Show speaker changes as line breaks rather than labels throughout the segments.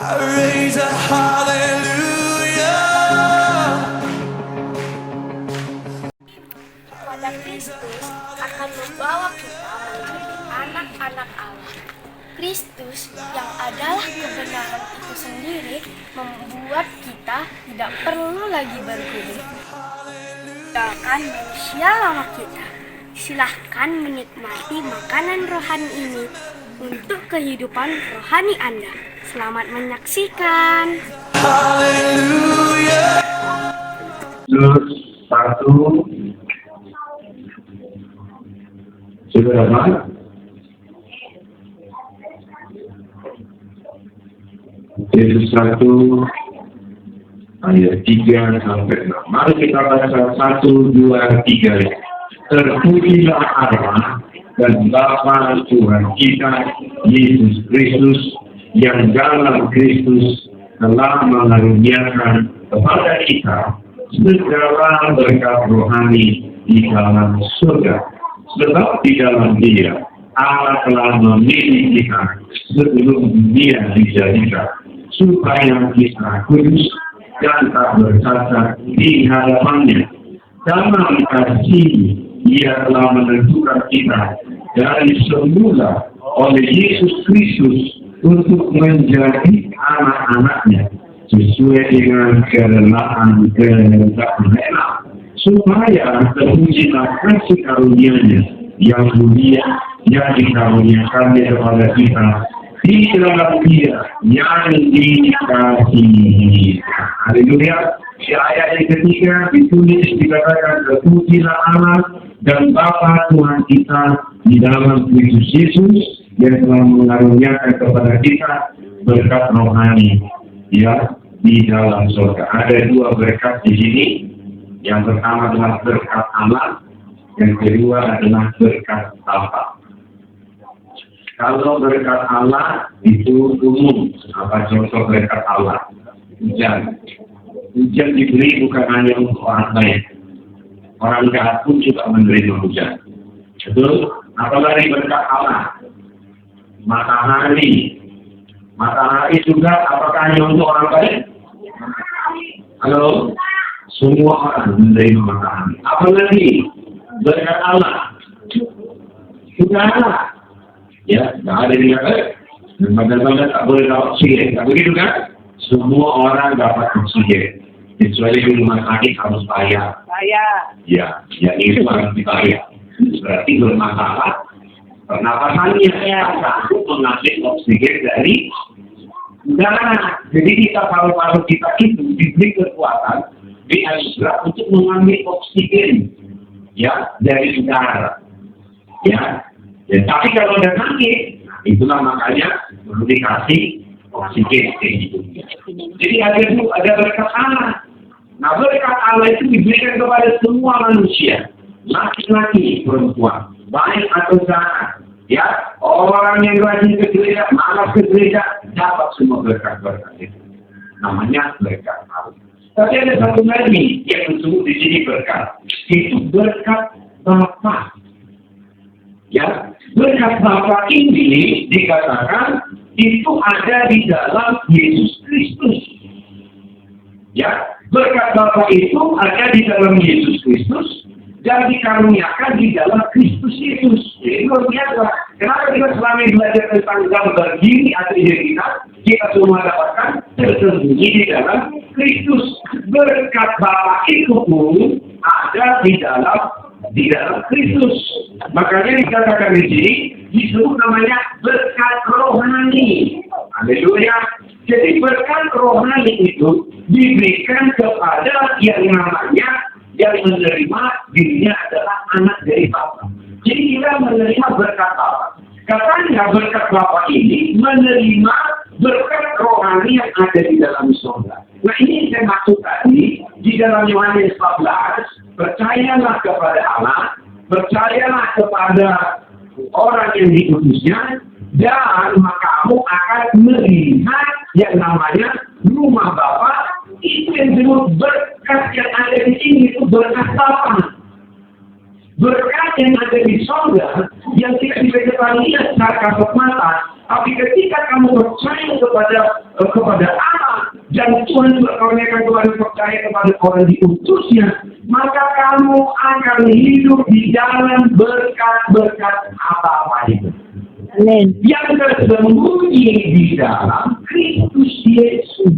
I raise a hallelujah.
Pada Kristus akan membawa kita menjadi anak-anak Allah. Kristus yang adalah kebenaran itu sendiri membuat kita tidak perlu lagi bergumul. Doakan manusia lama kita. Silahkan menikmati makanan rohani ini untuk kehidupan rohani Anda. Selamat menyaksikan.
Hallelujah.
Terus satu sudah dapat. Yesus 1 ayat 3 sampai 6. Mari kita baca 1, 2, 3. Terpujilah Allah dan Bapa Tuhan kita Yesus Kristus yang dalam Kristus telah mengaruniakan kepada kita segala berkat rohani di dalam surga. Sebab di dalam Dia Allah telah memilih kita sebelum dunia dijadikan, supaya kita kudus dan tak bercacat di hadapannya. Dalam kasih Ia telah menentukan kita dari semula oleh Yesus Kristus untuk menjadi anak-anaknya sesuai dengan kehendak supaya terpujilah kasih karunia-Nya yang mulia yang dikaruniakannya kepada kita di dalam Dia yang dikasihi. Haleluya. Di ayat yang ketiga ditulis dikatakan terpujilah Allah dan Bapa Tuhan kita di dalam Kristus Yesus yang telah mengaruniakan kepada kita berkat rohani ya di dalam surga. Ada dua berkat di sini. Yang pertama adalah berkat Allah, yang kedua adalah berkat Bapa. Kalau berkat Allah itu umum. Apa contoh berkat Allah? Hujan. Hujan diberi bukan hanya untuk orang baik. Orang jahat pun juga menerima hujan. Betul? Apalagi berkat Allah? Matahari. Matahari juga apakah hanya untuk orang baik? Halo? Semua orang menerima matahari. Apalagi berkat Allah? Sudah ada. Ya, tidak ada yang baik. Dan badan-badan tak boleh dapat oksigen. Tak begitu kan? Semua orang dapat oksigen. Kecuali di rumah sakit harus bayar. Ya, yang itu harus dibayar. Berarti bermasalah. Pernapasannya sanggup mengambil oksigen dari udara. Jadi kita paru-paru kita itu diberi kekuatan dianugerah untuk mengambil oksigen ya dari udara. Ya, tapi kalau ada sakit, itulah makanya perlu dikasih oksigen ke hidupnya. Jadi ada berkat Allah. Nah, berkat Allah itu diberikan kepada semua manusia, laki-laki, perempuan, baik atau jahat. Ya, orang yang rajin ke gereja, malas ke gereja, dapat semua berkat-berkat itu. Namanya berkat Allah. Tapi ada satu lagi yang disebut di sini berkat. Itu berkat Bapa. Ya, berkat Bapa ini dikatakan itu ada di dalam Yesus Kristus. Ya, berkat Bapa itu ada di dalam Yesus Kristus dan dikaruniakan di dalam Kristus Yesus. Jadi luar biasa. Kenapa kita selama ini belajar tentang gambar diri atau identitas, kita semua dapatkan tersembunyi di dalam Kristus. Berkat Bapa itu pun ada di dalam Kristus. Makanya dikatakan di sini disebut namanya berkat rohani. Haleluya. Jadi berkat rohani itu diberikan kepada yang namanya yang menerima dirinya adalah anak dari Bapa. Jadi kita menerima berkat Bapa. Katanya berkat Bapa ini menerima berkat rohani yang ada di dalam surga. Nah, ini saya maksud tadi di dalam Yohanes 14, percayalah kepada Allah, percayalah kepada orang yang diutusnya, dan maka kamu akan melihat yang namanya rumah Bapa. Itu yang disebut berkat yang ada di sini, itu berkat Bapa. Berkat yang ada di sorga, yang tidak bisa kita lihat secara kasat mata, tapi ketika kamu percaya kepada Allah, dan Tuhan juga karuniakan Tuhan percaya kepada orang diutusnya, maka kamu akan hidup di dalam berkat-berkat apa-apa itu.
Amin.
Yang tersembunyi di dalam Kristus Yesus.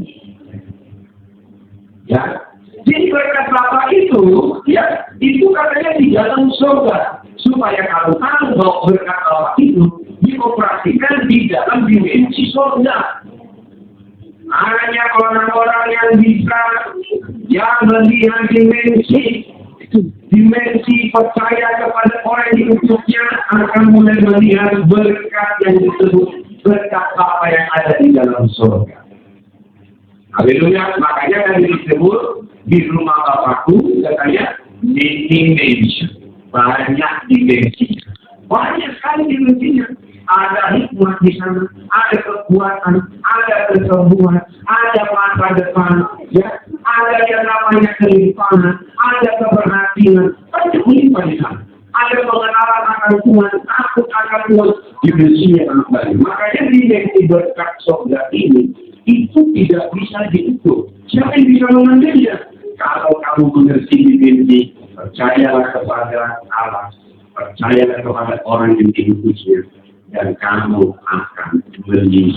Ya, jadi berkat Bapa itu, ya, itu katanya di dalam surga, supaya kamu tahu bahwa berkat Bapa itu dioperasikan di dalam dimensi surga. Hanya orang-orang yang bisa yang melihat dimensi percaya kepada orang yang diutusnya akan mulai melihat berkat yang disebut berkat apa yang ada di dalam surga. Haleluya, makanya kan disebut di rumah Bapakku katanya dimensi, banyak dimensi, banyak sekali dimensinya. Ada hikmah di sana, ada kekuatan, ada kesembuhan, ada masa depan, ya, ada yang namanya kelimpahan, ada keberhasilan, banyak limpah di sana. Ada pengenalan akan Tuhan, takut akan Tuhan, dimensi yang baru. Makanya dimensi berkat surga ini itu tidak bisa diukur. Siapa yang bisa mengambilnya? Kalau kamu mengerti dimensi, percayalah kepada Allah, percayalah kepada orang yang diutusnya, dan kamu akan beli.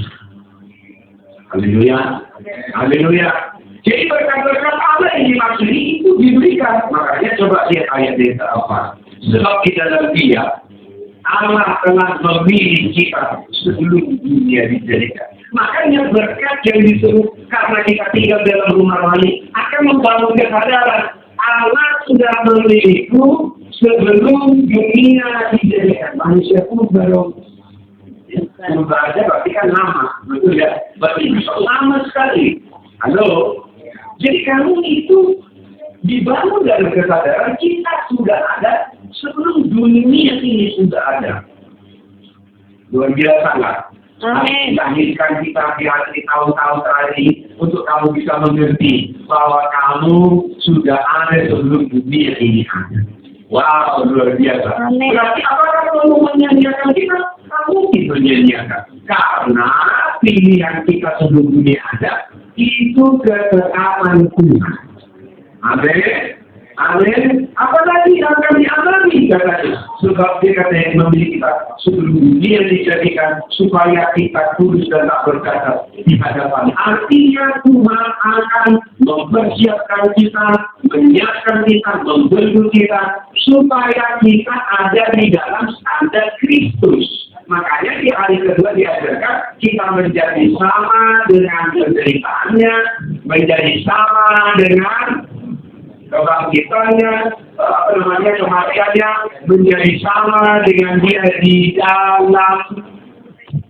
Haleluya. Haleluya. Jadi berkat-berkat Allah yang dimaksud itu diberikan. Makanya coba lihat ayat yang keempat. Sebab di dalam Dia, Allah telah memilih kita sebelum dunia dijadikan. Makanya berkat yang disebut karena kita tinggal dalam rumah lain akan membangun kesadaran. Allah sudah memilihku sebelum dunia dijadikan. Manusia pun baru aja berarti kan lama, betul ya? Berarti lama sekali. Halo, jadi kamu itu dibangun dari kesadaran kita sudah ada sebelum dunia ini sudah ada. Luar biasa nggak?
Amin.
Lahirkan kita di tahun-tahun terakhir untuk kamu bisa mengerti bahwa kamu sudah ada sebelum dunia ini ada. Wow, luar biasa.
Amin.
Berarti apakah kamu menyanyiakan kita? Kamu mungkin menyanyiakan. Karena pilihan kita sebelum dunia ada, itu ketetapan Tuhan. Amin. Amin. Apalagi yang kami alami katanya. Sebab dia katanya memilih kita sebelum dunia dijadikan supaya kita kudus dan tak berkata di hadapan. Artinya Tuhan akan mempersiapkan kita, menyiapkan kita, membentuk kita supaya kita ada di dalam standar Kristus. Makanya di hari kedua diajarkan kita menjadi sama dengan penderitaannya, menjadi sama dengan kebangkitannya, kematiannya, menjadi sama dengan dia di dalam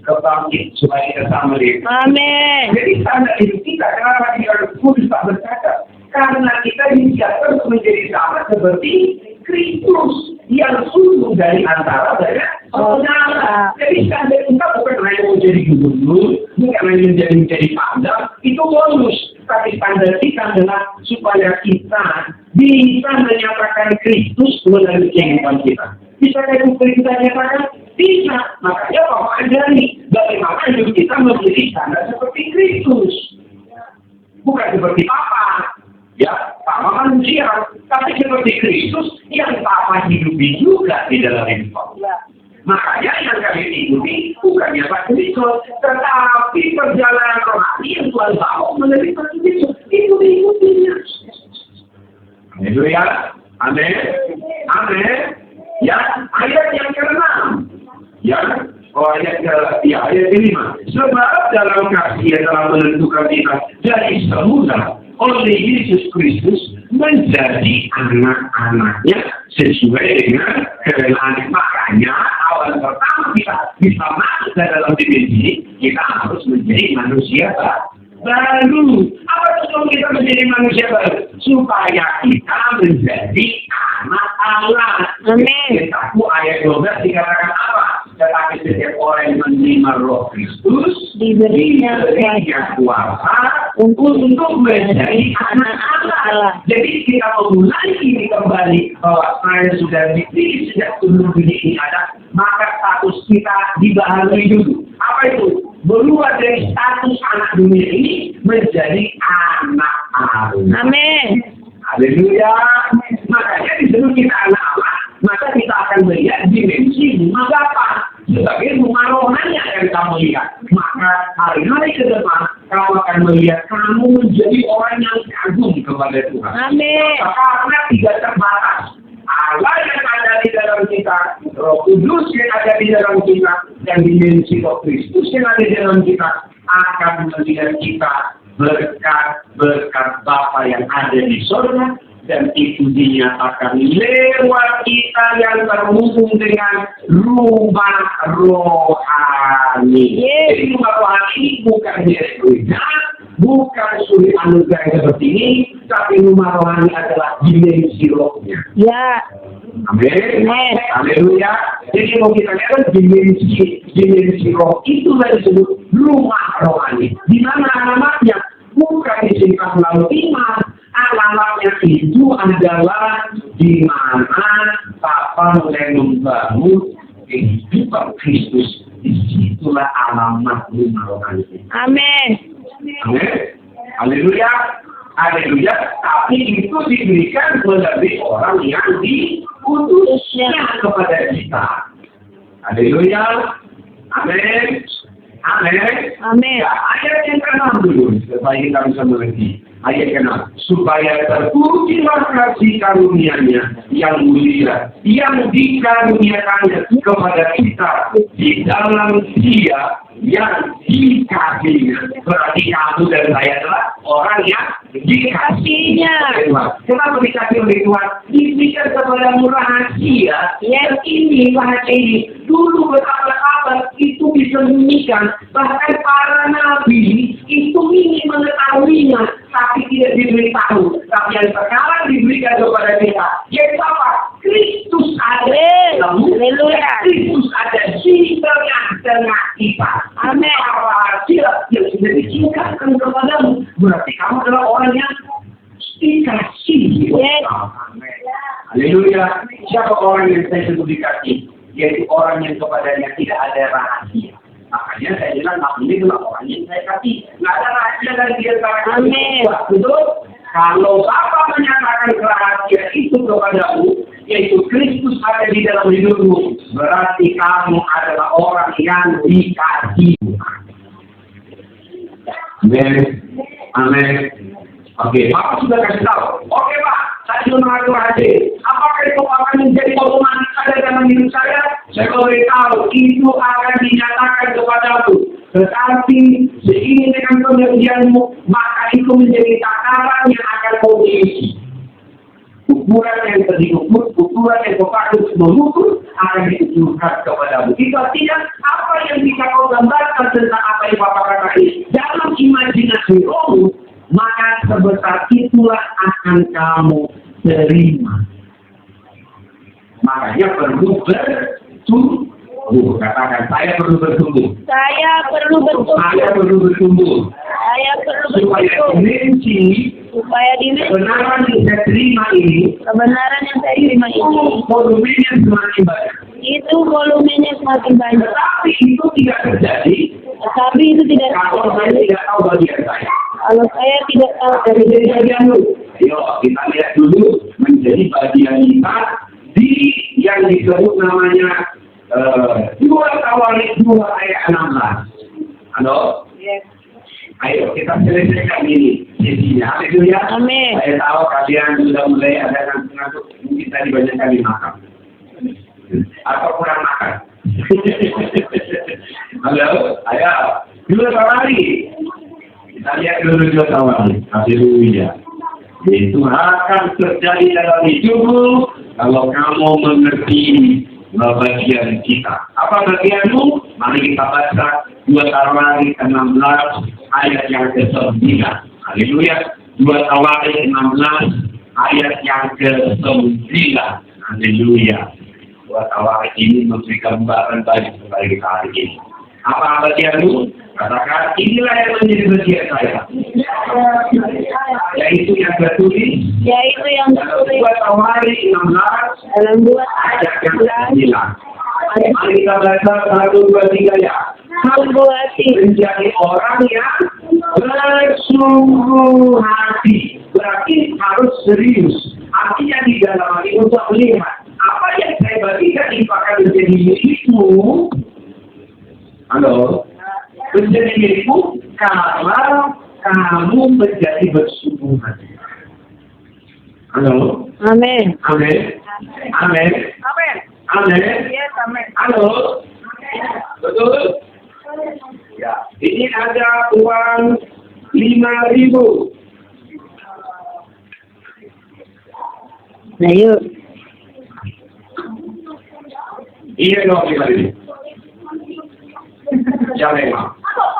kebangkit supaya kita sama dia.
Amin.
Jadi tanda itu kita kenapa kita kudus tak berkata? Karena kita disiapkan untuk menjadi sama seperti Kristus yang sungguh dari antara saudara. Jadi standar kita bukan hanya menjadi gubernur, bukan hanya menjadi pangdam, itu bonus. Tapi standar kita adalah supaya kita bisa menyatakan Kristus melalui kehidupan kita. Bisa kita nyatakan? Bisa. Makanya Bapak ajari bagaimana hidup kita menjadi standar seperti Kristus. Bukan seperti Papa. Ya, Papa manusia, tapi seperti Kristus yang Papa hidupi juga di dalam hidup. Makanya yang kami hidupi bukannya Pak Kristus, tetapi perjalanan rohani yang Tuhan bawa melalui Pak Kristus. Itu diikutinya. Haleluya. Amin. Amin. Ya, ayat yang ke-6. Ya, ayat ke-5. Sebab dalam kasih yang telah menentukan kita dari semula oleh Yesus Kristus menjadi anak-anaknya sesuai dengan kerelaan. Makanya awal pertama kita bisa masuk ke dalam dimensi, kita harus menjadi manusia baru. Apa tujuan kita menjadi manusia baru? Supaya kita menjadi anak Allah.
Amin.
Aku ayat 12 dikatakan apa? Tetapi setiap orang yang menerima Roh Kristus
Diberinya
kuasa
untuk
menjadi anak Allah. Jadi kita memulai ini kembali bahwa saya sudah dipilih sejak sebelum dunia ini ada, maka status kita dibaharui dulu. Apa itu? Berubah dari status anak dunia ini menjadi anak Allah.
Amin.
Haleluya. Makanya disebut kita anak Allah, maka kita akan melihat dimensi rumah Bapa sebagai rumah rohani yang kamu lihat. Maka hari-hari ke depan kamu akan melihat kamu menjadi orang yang kagum kepada Tuhan.
Amin.
Karena tidak terbatas. Allah yang ada di dalam kita, Roh Kudus yang ada di dalam kita, dan dimensi Roh Kristus yang ada di dalam kita akan melihat kita berkat Bapa yang ada di surga, dan itu dinyatakan lewat kita yang terhubung dengan rumah rohani. Jadi rumah rohani ini bukan gereja, bukan suri anugerah seperti ini, tapi rumah rohani adalah dimensi rohnya.
Ya.
Amin.
Amin.
Haleluya. Jadi mau kita lihat dimensi roh itulah disebut rumah rohani. Di mana alamatnya? Bukan disingkat melalui iman. Alamatnya itu adalah di mana Bapa mulai membangun kehidupan Kristus. Disitulah alamat rumah rohani.
Amin.
Amin. Haleluya. Haleluya. Tapi itu diberikan melalui orang yang diutusnya kepada kita. Haleluya. Amin. Amin.
Amin.
Ya, ayat yang ke-6 dulu, supaya kita bisa mengerti. Ayat ke-6. Supaya terpujilah kasih karunia-Nya yang mulia, yang dikaruniakannya kepada kita di dalam Dia yang dikasihnya. Berarti kamu dan saya adalah orang yang dikasihnya. Kenapa dikasih oleh Tuhan? Diberikan kepadamu rahasia. Yang ini, rahasia ini. Dulu berabad-abad itu disembunyikan. Bahkan para nabi itu ingin mengetahuinya, tapi tidak diberitahu. Tapi yang sekarang diberikan kepada kita, yaitu apa? Kristus ada.
Haleluya.
Kristus ada di tengah-tengah kita.
Amin.
Rahasia yang sudah disingkatkan kepadamu. Berarti kamu adalah orang yang dikasih.
Yes.
Amin. Haleluya. Siapa orang yang saya sebut dikasih? Yaitu orang yang kepadanya tidak ada rahasia. Makanya saya bilang, ini adalah orang yang saya kasih. Nggak ada rahasia dari dia.
Amin.
Betul? Kalau Bapa menyatakan rahasia itu kepadamu, yaitu Kristus ada di dalam hidupmu, berarti kamu adalah orang yang dikasih. Amin. Amin. Oke, Bapak sudah kasih tahu. Oke, Pak, saya sudah mengaku rahasia. Apakah itu akan menjadi otomatis ada dalam hidup saya? Saya boleh tahu, itu akan dinyatakan kepadamu. Tetapi seiring dengan pengertianmu, maka itu menjadi takaran yang akan kau isi. Ukuran yang diukur, ukuran yang kau patut mengukur akan diukurkan kepadamu. Jika tidak, apa yang bisa kau gambarkan tentang apa yang Bapak katakan dalam imajinasi rohmu, maka sebesar itulah akan kamu terima. Makanya perlu bertumbuh. Katakan, saya perlu bertumbuh.
Saya perlu bertumbuh.
Saya perlu bertumbuh.
Saya perlu
Supaya
bertumbuh.
dimensi kebenaran yang saya terima ini,
kebenaran yang saya terima ini,
volumenya semakin banyak.
itu volumenya semakin banyak.
Tetapi itu tidak terjadi
Tapi itu tidak
kalau saya tidak tahu bagian saya.
kalau saya tidak tahu dari
Jadi bagian dulu. Ayo kita lihat dulu menjadi bagian kita di yang disebut namanya 2 Tawarik 2 ayat 16. Halo?
Yes.
Ayo kita selesaikan ini sesinya. Haleluya.
Amin.
Saya tahu kalian sudah mulai ada ngantuk, mungkin tadi banyak kali makan atau kurang makan. Halo, ayo 2 Tawarik. Kita lihat dulu 2 Tawarik. Haleluya. Itu akan terjadi dalam hidupmu kalau kamu mengerti bagian kita. Apa bagianmu? Mari kita baca 2 Tawarik 16 ayat yang ke-9. Haleluya. 2 Tawarik 16 ayat yang ke-9. Haleluya. Buat awal ini memberi gambaran bagi kita hari ini. Apa bagianmu? Katakan, inilah yang menjadi bagian saya. Yaitu yang tertulis.
Yaitu yang tertulis
Buat awal 16.
dalam 2
Ayat yang 9.
ayat
Mari kita baca 1, 2, 3 ya.
sungguh hati.
Menjadi orang yang bersungguh hati. Berarti harus serius. Artinya di dalam hati untuk melihat apa yang saya bagikan ini akan menjadi milikmu. Halo? Menjadi milikmu kalau kamu menjadi bersungguh hati. Halo?
Amin.
Amin. Amin.
Amin.
Amin.
Yes, amin.
Halo? Betul? Ya. Ini ada uang 5.000.
Nah, yuk.
Iya dong 5.000. Ya memang.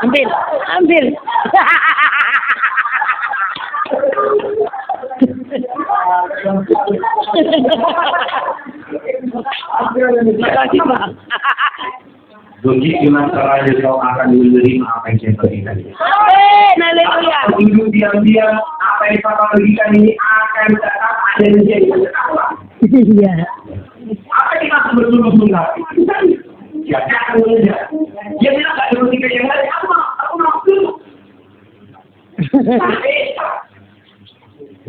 Ambil. Ambil. Makasih, Bang.
Begitulah caranya kau akan menerima apa yang saya berikan.
Amin. Haleluya.
Kalau hidup diam-diam, apa yang Papa berikan ini akan tetap ada menjadi Allah.
Iya.
Apa yang kita bersungguh-sungguh hati? Ya, jangan melihat. Dia bilang nggak ada musik yang lain. Aku mau dulu.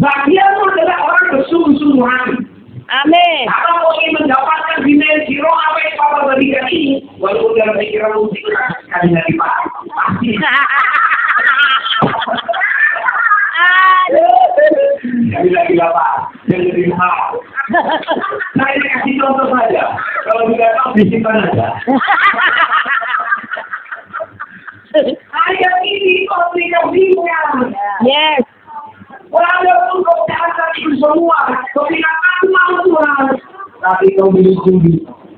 Bagianmu adalah orang bersungguh-sungguh hati.
Amin.
Kalau mau ingin mendapatkan dimensi roh apa yang Papa berikan ini, walaupun dalam pikiran musik sekali lagi Pak, pasti. Sekali lagi Bapak, yang lebih mahal. Saya kasih contoh saja. Kalau tidak tahu disimpan aja. Ayat ini kau berikan bingung.
Yes.
Walaupun kau jahat itu semua, kau tidak akan mau Tuhan. Tapi kau milih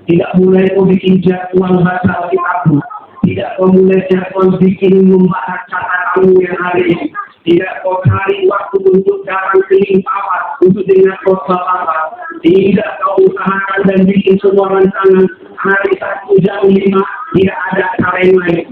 tidak mulai kau bikin jadwal baca kitabmu. Tidak kau mulai jadwal bikin membahas catatanmu yang hari ini. Tidak kau cari waktu untuk datang keliling Papa, untuk dengar khotbah Papa. Tidak kau usahakan dan bikin semua rancangan hari Sabtu jam 5. Tidak ada cara yang lain.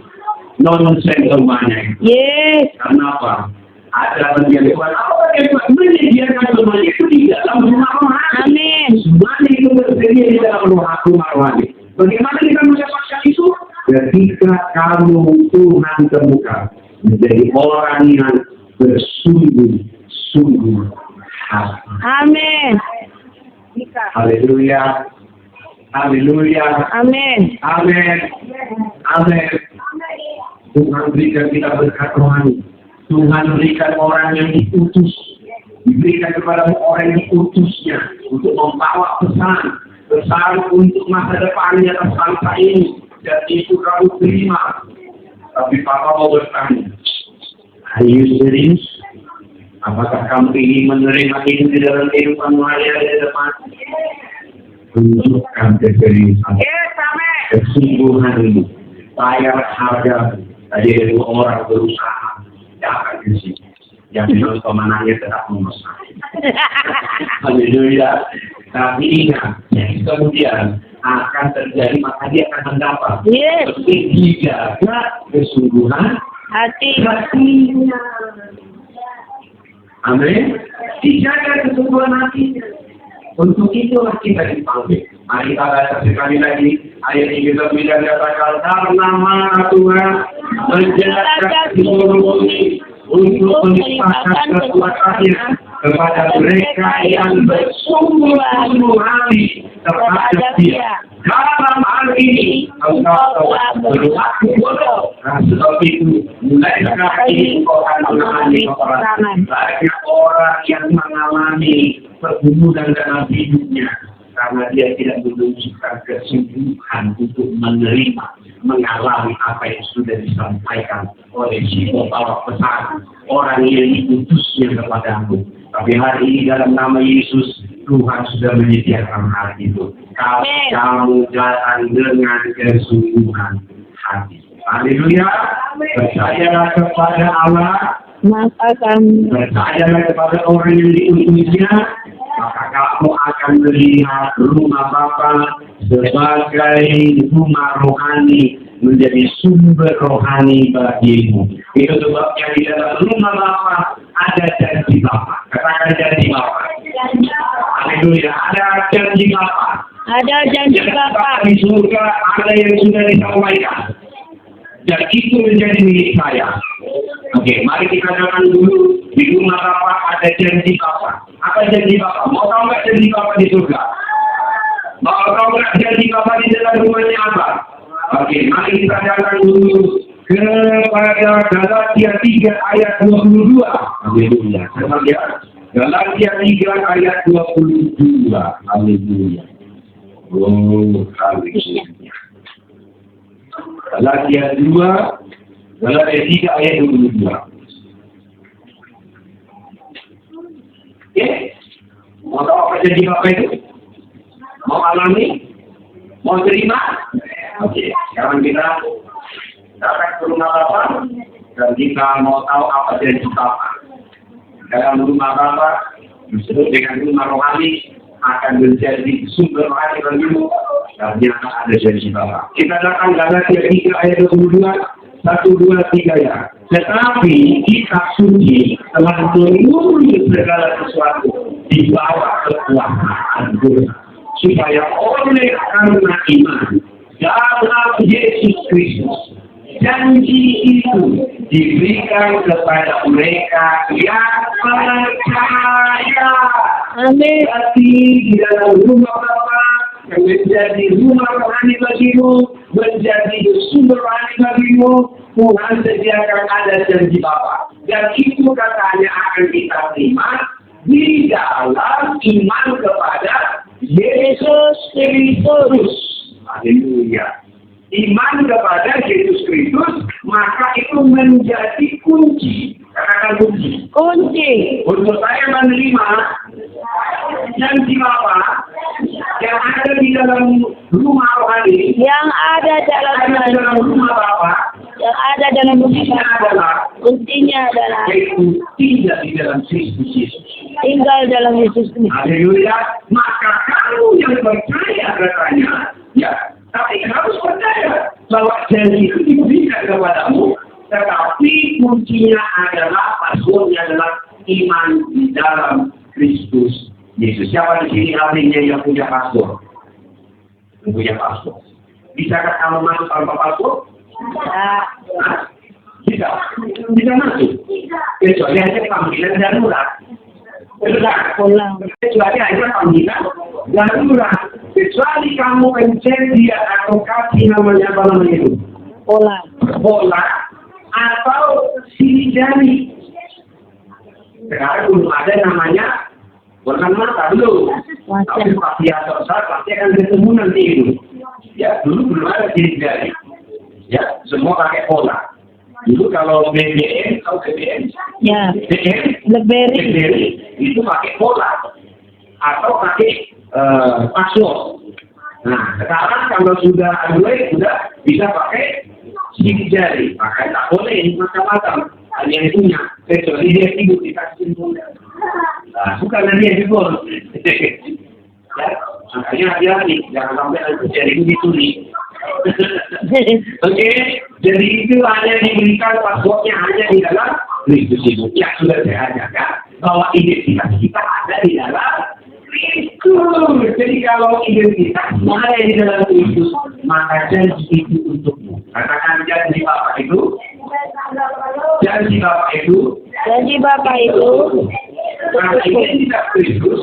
Nonsen semuanya.
Yes.
Karena apa? Ada bagian Tuhan. Apa bagian Tuhan? Menyediakan semuanya itu di dalam rumah rohani.
Amin.
Semuanya itu tersedia di dalam rumah rohani. Bagaimana kita mendapatkan itu? Ketika kamu Tuhan temukan menjadi orang yang bersungguh-sungguh hati.
Amin.
Haleluya. Haleluya.
Amin.
Amin. Amin. Tuhan berikan kita berkat rohani. Tuhan berikan orang yang diutus. Diberikan kepada orang yang diutusnya untuk membawa pesan untuk masa depannya atas bangsa ini. Dan itu kamu terima. Tapi Papa mau bertanya, are you serious? Apakah kamu ingin menerima itu di dalam kehidupan hari di depan? Tunjukkan keseriusan,
Yes, amin.
kesungguhan ini, bayar harga. Tadi ada 2 orang berusaha, jangan di sini. Yang bilang pemenangnya tetap memesan. Haleluya. Tapi ingat, yang kemudian akan terjadi, maka dia akan mendapat.
Yes.
Dijaga kesungguhan
Hati.
hatinya. Amin. Dijaga kesungguhan hatinya. Untuk itulah kita dipanggil. Mari kita baca sekali lagi ayat ini kita bilang katakan karena mana Tuhan menjaga seluruh bumi untuk melimpahkan kekuatannya kepada mereka yang bersungguh-sungguh hati terhadap Dia. Dalam hal ini engkau telah berlaku bodoh. Nah, sebab itu mulai sekarang ini kau akan mengalami peperangan. Banyak orang yang mengalami pergumulan dalam hidupnya karena dia tidak menunjukkan kesungguhan untuk menerima, mengalami apa yang sudah disampaikan oleh si pembawa pesan orang yang diutusnya kepadamu. Tapi hari ini dalam nama Yesus, Tuhan sudah menyediakan hal itu. Kamu datang dengan kesungguhan hati. Haleluya. Percayalah kepada Allah.
Maka kami
Percayalah kepada orang yang diutusnya. maka kamu akan melihat rumah Bapa sebagai rumah rohani, menjadi sumber rohani bagimu. Itu sebabnya di dalam rumah Bapa ada janji Bapa. Katakan janji Bapa. Haleluya, ada janji Bapa.
Ada janji Bapa.
Di surga ada yang sudah disampaikan. Dan itu menjadi milik saya. Oke, mari kita katakan dulu, di rumah Bapa ada janji Bapa. Apa janji Bapa? Mau tahu nggak janji Bapa di surga? Mau tahu nggak janji Bapa di dalam rumahnya apa? Oke, mari kita katakan dulu kepada Galatia 3 ayat 22. Haleluya. Galatia 3 ayat 22. Haleluya. Oh, haleluya. Galatia 3 ayat 22. Oke? Mau tahu apa janji Bapak itu? Mau alami? Mau terima? Oke, sekarang kita datang ke rumah Bapak dan kita mau tahu apa janji Bapak. Dalam rumah Bapak disebut dengan rumah rohani akan menjadi sumber rohani bagimu dan dia akan ada janji Bapak. Kita datang Galatia 3 ayat 22, 1, 2, 3 ya. Tetapi kitab suci telah menulis segala sesuatu di bawah kekuasaan dosa, supaya oleh karena iman dalam Yesus Kristus janji itu diberikan kepada mereka yang percaya.
Amin.
Hati di dalam rumah Bapa yang menjadi rumah rohani bagimu, menjadi sumber rohani bagimu. Tuhan sediakan ada janji Bapa, dan itu katanya akan kita terima di dalam iman kepada Yesus Kristus. Haleluya. Iman kepada Yesus Kristus, maka itu menjadi kunci. Katakan kunci.
Kunci.
Untuk saya menerima janji Bapa yang ada di dalam rumah rohani,
Yang ada dalam
rumah Bapa,
yang ada dalam
kuncinya adalah
kuncinya adalah
yaitu tidak di dalam Kristus Yesus.
tinggal dalam Yesus Kristus.
Haleluya. Maka kamu yang percaya katanya, ya, tapi harus percaya bahwa janji itu diberikan kepadamu, tetapi kuncinya adalah, passwordnya adalah iman di dalam Kristus Yesus. Siapa di sini artinya yang punya password? Yang punya password. Bisakah kamu masuk tanpa password? Bisa. Bisa masuk. Kecuali hanya panggilan darurat.
Pulang.
Kecuali hanya panggilan darurat. Kecuali kamu pencet dia atau kasih namanya apa namanya itu? Bola atau sidik jari. Sekarang belum ada namanya bola mata dulu. Tapi pasti pasti akan ketemu nanti itu. Ya, dulu belum ada sidik jari. Ya, semua pakai bola. Dulu kalau BBM atau BBM,
Ya.
BlackBerry itu pakai bola atau pakai password. Nah, sekarang kalau sudah Android sudah bisa pakai sidik jari, maka tak boleh macam-macam. Hanya yang punya, kecuali dia tidur dikasih bola. Nah, bukan dia jebol. Ya, makanya hati-hati, jangan sampai Android jari itu dicuri. Oke, jadi itu hanya diberikan passwordnya hanya di dalam Kristus itu. Ya sudah saya ajarkan bahwa identitas kita ada di dalam Kristus. Jadi kalau identitas ada di dalam Kristus, maka janji itu untukmu. Katakan janji Bapak itu. Janji Bapak itu.
Janji Bapak itu
Karena identitas Kristus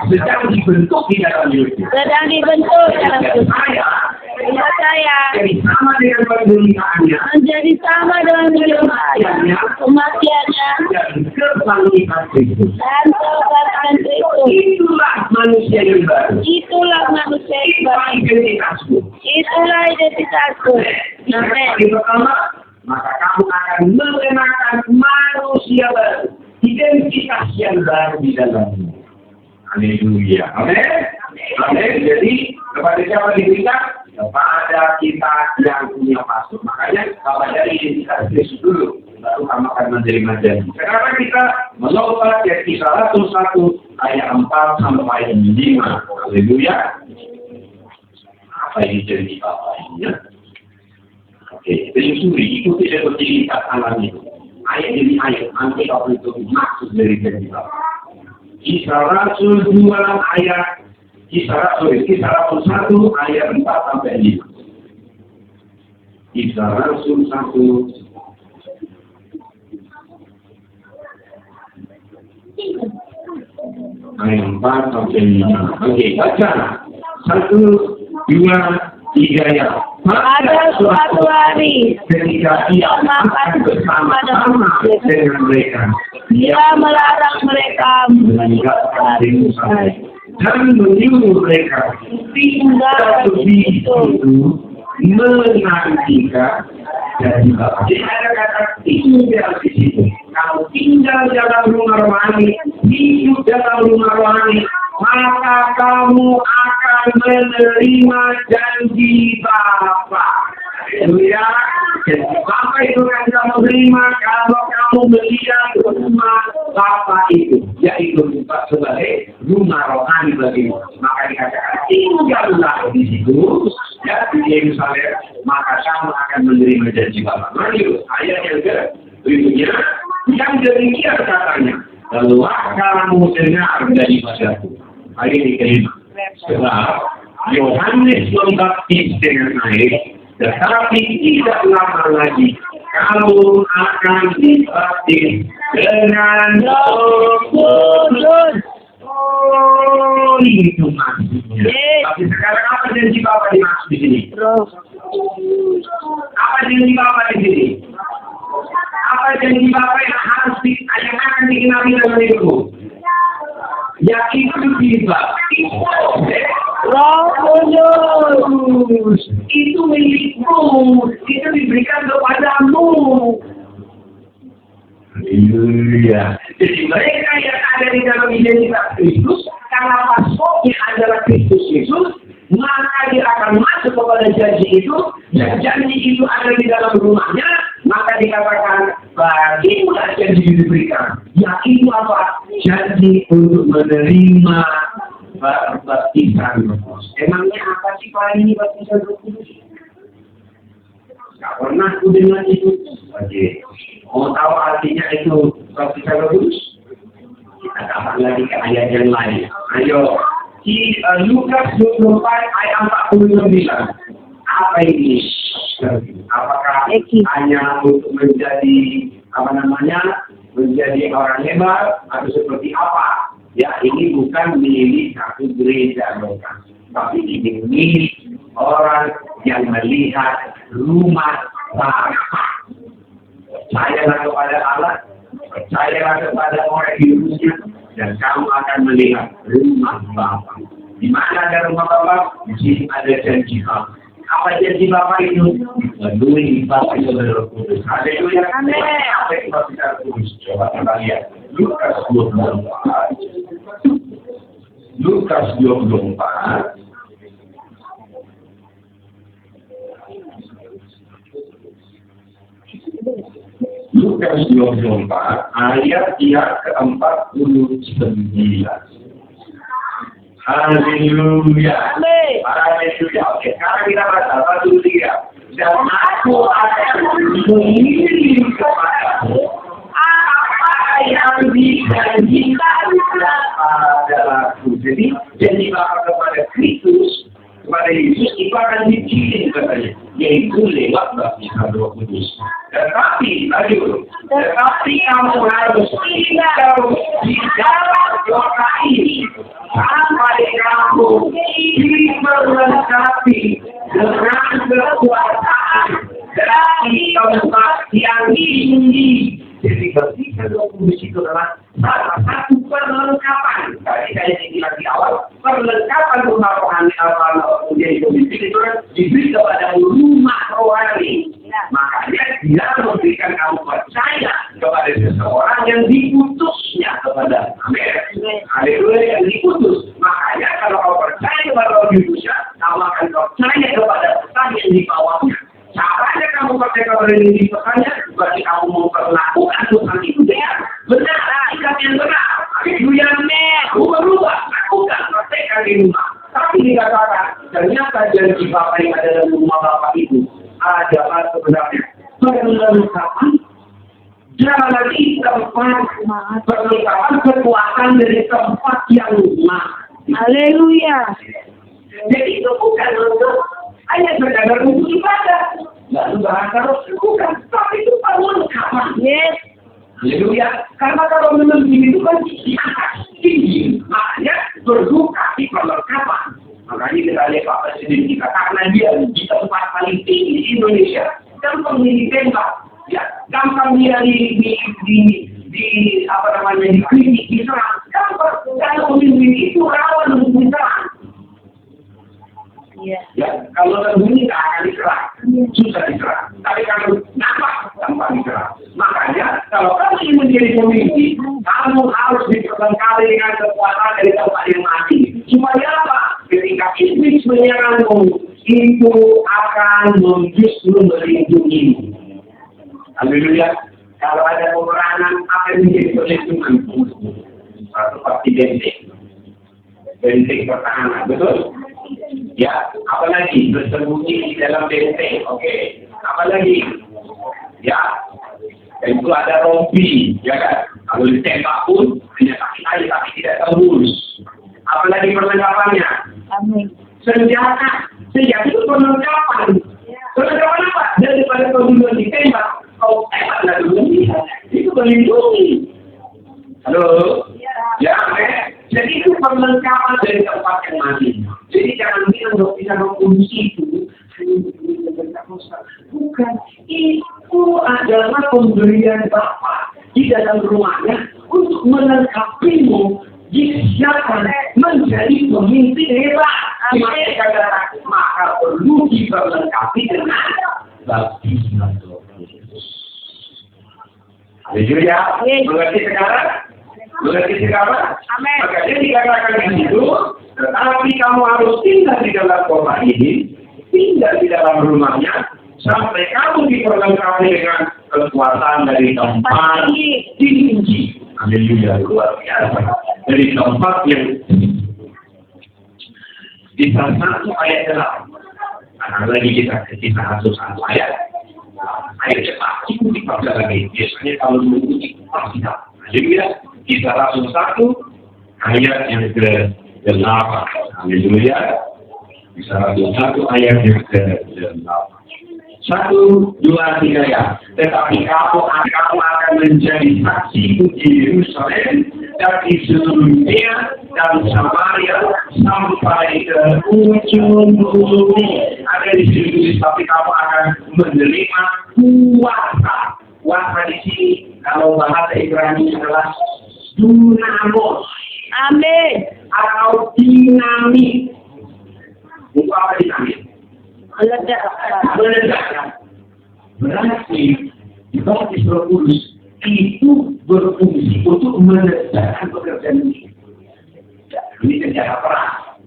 sedang dibentuk di dalam Kristus.
sedang dibentuk dalam Kristus. Saya
Jadi sama dengan penderitaannya.
menjadi sama dengan kematiannya
Dan kebangkitan Kristus.
dan kebangkitan Kristus.
Itulah manusia yang baru.
Itulah manusia yang
Itulah
baru.
identitasku.
Itulah identitasku. Amin.
Yang pertama, maka kamu akan mengenakan manusia baru. Identitas yang baru di dalammu. Haleluya. Amin. Amin. Jadi, kepada siapa diberikan? Kepada kita yang punya password. Makanya, kalau dari identitas Kristus dulu, baru kamu akan menerima janji. Sekarang kita melompat dari Kisah 1 ayat 4 sampai 5. Haleluya. Apa ini janji Bapa ini ya? Oke, telusuri, ikuti seperti kita alami itu. Ayat demi ayat, nanti apa itu maksud dari janji Bapa. Kisah Rasul 2 ayat, Kisah Rasul 1 ayat 4 sampai 5. Kisah Rasul 1 ayat 4 sampai 5. Oke, baca. 1, 2, 3 ya.
Pada suatu hari,
Ketika ia makan bersama-sama dengan mereka,
dia melarang mereka
meninggalkan Yerusalem dan menyuruh mereka tinggal di situ menantikan dari Bapa. Jadi ada kata tinggal di situ. Kalau tinggal dalam rumah rohani, hidup dalam rumah rohani, maka kamu akan menerima janji Bapa. Haleluya. Janji Bapa itu kan kamu terima kalau kamu melihat rumah Bapa itu, yaitu sebagai rumah rohani bagimu. Maka dikatakan tinggallah di situ, ya di Yerusalem, maka kamu akan menerima janji Bapa. Lanjut ayat yang berikutnya, yang demikian katanya, telah kamu dengar daripadaku. Ayat yang kelima. Sebab Yohanes membaptis dengan air, tetapi tidak lama lagi kamu akan dibaptis dengan Roh Kudus. Oh, itu maksudnya. Tapi sekarang apa janji Bapa dimaksud di sini? Apa janji Bapa di sini? Apa janji Bapa yang akan digenapi dalam hidupmu? Yaitu dibaptis Roh Kudus. Itu milikmu, itu diberikan kepadamu. Haleluya. Jadi mereka yang ada di dalam identitas Kristus, karena paspornya adalah Kristus Yesus, maka dia akan masuk kepada janji itu, dan janji itu ada di dalam rumahnya, maka dikatakan bagimu janji diberikan. Yaitu apa? Janji untuk menerima baptisan Roh Kudus. Emangnya apa sih Pak ini baptisan Roh Kudus? Gak pernah aku dengar itu. Oke. Mau tahu artinya itu baptisan Roh Kudus? Kita dapat lagi ke ayat yang lain. Ayo. Di Lukas 24 ayat 49. Apa ini? Apakah hanya untuk menjadi menjadi orang hebat atau seperti apa? Ya, ini bukan milik satu gereja lokal, tapi ini milik orang yang melihat rumah Bapa. Percayalah kepada Allah, percayalah kepada orang hidupnya, dan kamu akan melihat rumah Bapa. Di mana ada rumah Bapa? Di sini ada janji Bapa. Apa janji Bapa itu? Memenuhi Bapa itu oleh Roh Kudus. Haleluya. Amin. Apa yang kita tulis? Coba kita lihat. Lukas 24. Lukas 24. Lukas 24 ayat yang ke-49. Haleluya. Haleluya. Oke, sekarang kita baca 1, 3. Dan aku akan mengirim kepadamu apa yang dijanjikan kepadaku. Jadi, janji Bapa kepada Kristus, kepada Yesus itu akan dikirim katanya, yaitu lewat baptisan Roh Kudus. Tetapi kamu harus tinggal di dalam kota ini sampai kamu diberkati dengan kekuasaan dari tempat yang tinggi. Jadi baptisan Roh Kudus itu adalah salah satu perlengkapan. Tadi saya bilang di awal, perlengkapan rumah rohani menjadi pemimpin itu kan diberi kepada rumah rohani. Makanya dia memberikan kamu percaya kepada seseorang yang diutusnya kepada. Amin. Haleluya, yang diutus. Makanya kalau kau percaya kepada orang diutusnya, kamu akan percaya kepada pesan yang dibawanya. Caranya kamu percaya kepada yang dibawanya, berarti kamu memperlakukan Tuhan itu dengan benar, sikap yang benar. Haleluya. Aku berubah, aku kan praktekkan di rumah. Tapi dikatakan, ternyata janji Bapak yang ada dalam rumah Bapak itu adalah sebenarnya perlengkapan dari tempat perlengkapan kekuatan dari tempat yang lemah.
Haleluya.
Jadi itu bukan untuk hanya sekadar untuk ibadah. Lalu bahasa roh bukan, tapi itu perlengkapan.
Yes.
Haleluya. Karena kalau memang itu kan di atas tinggi, makanya berbuka di perlengkapan. Makanya kita lihat Pak Presiden kita, karena dia di tempat paling tinggi di Indonesia, gampang ditembak, ya, gampang dia dikritik, diserang, gampang. Kalau pemimpin itu rawan untuk diserang.
Iya.
Ya, kalau terbunyi tak akan diserang, susah diserang. Tapi kalau nampak, gampang diserang. Makanya kalau kamu ingin menjadi pemimpin, kamu harus diperlengkapi dengan kekuatan dari tempat yang mati. Supaya apa? Ketika iblis menyerangmu, itu akan justru melindungi. Haleluya. Kalau ada peperangan, akan menjadi perlindungan. Seperti benteng pertahanan, betul? Ya, apalagi bersembunyi di dalam benteng, oke. Apalagi, ya, itu ada rompi, ya kan? Kalau ditembak pun hanya sakit aja, tapi tidak tembus. Apalagi perlengkapannya?
Amin.
Senjata itu perlengkapan. Perlengkapan apa? Daripada kau dulu ditembak, kau tembak lagi itu melindungi. Halo? Ya, jadi itu perlengkapan dari tempat yang mati. Jadi jangan bilang dok bisa berfungsi itu. Bukan, itu adalah pemberian Bapa di dalam rumahnya untuk melengkapimu disiapkan menjadi pemimpin hebat. Maka perlu diperlengkapi dengan baptisan Roh Kudus. Haleluya. Mengerti sekarang? Mengerti sekarang?
Amin.
Makanya dikatakan di situ, tetapi kamu harus tinggal di dalam kota ini, tinggal di dalam rumahnya, sampai kamu diperlengkapi dengan kekuatan dari tempat tinggi. Haleluya, luar biasa. Dari tempat yang di salah satu ayat dalam. Karena lagi kita satu ayat. Ayat cepat itu dibaca lagi. Biasanya kalau mengikuti pasti tak. Haleluya. Kita langsung satu ayat yang ke-8. Haleluya. Bisa langsung satu ayat yang ke-8. 1, 2, 3 ya. Tetapi kamu akan menjadi saksi di Yerusalem dan di seluruh dunia dan Samaria sampai ke ujung bumi. Ada di sini, tapi kamu akan menerima kuasa. Kuasa di sini kalau bahasa Ibrani adalah dunamos.
Amin.
Atau dinamit. Itu apa dinamit?
Meledak.
Berarti baptis Roh Kudus itu berfungsi untuk meledakkan pekerjaan ini. Ini secara perang.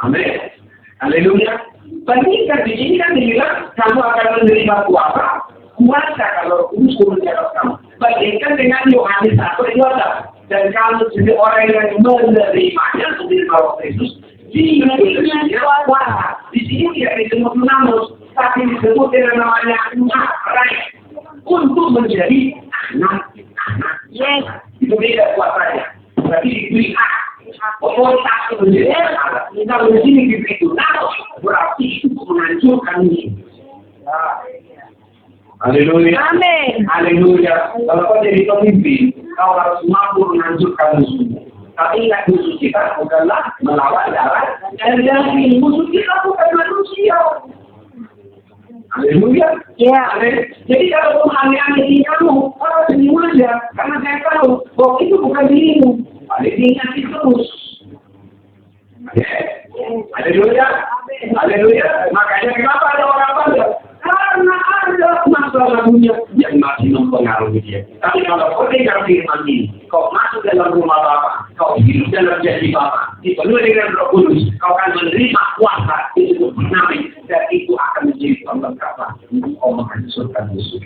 Amin. Haleluya. Bandingkan di sini kan dibilang kamu akan menerima kuasa. Kuasa kalau Kudus turun di atas kamu. Bandingkan dengan Yohanes 1:12. Dan kamu jadi orang yang menerimanya seperti Roh Kristus. Di kuasa. Di sini tidak disebut namus, tapi disebut dengan namanya Rai untuk menjadi anak-anak.
Yes.
Itu beda kuasanya. Berarti diberi hak. Otoritas menjadi anak. Kalau di sini diberi itu namus, berarti itu menghancurkan ini. Haleluya.
Amin.
Haleluya. Kalau kau jadi pemimpin, kau harus mampu menghancurkan musuh. Tapi ingat musuh kita bukanlah melawan darah dan daging. Musuh kita bukan manusia. Haleluya.
Ya.
Jadi kalau Tuhan yang di kamu, orang senyum aja. Karena saya tahu bahwa itu bukan dirimu. Balik diingati terus. Haleluya. Haleluya. Makanya kenapa ada orang pada? Karena ada masalah dunia yang masih mempengaruhi dia. Tapi kalau kau tinggal firman ini, kau masuk dalam rumah Bapa, kau hidup dalam janji Bapa, dipenuhi dengan Roh Kudus, kau akan menerima kuasa itu bernamai, dan itu akan menjadi perlengkapan untuk kau menghancurkan musuh.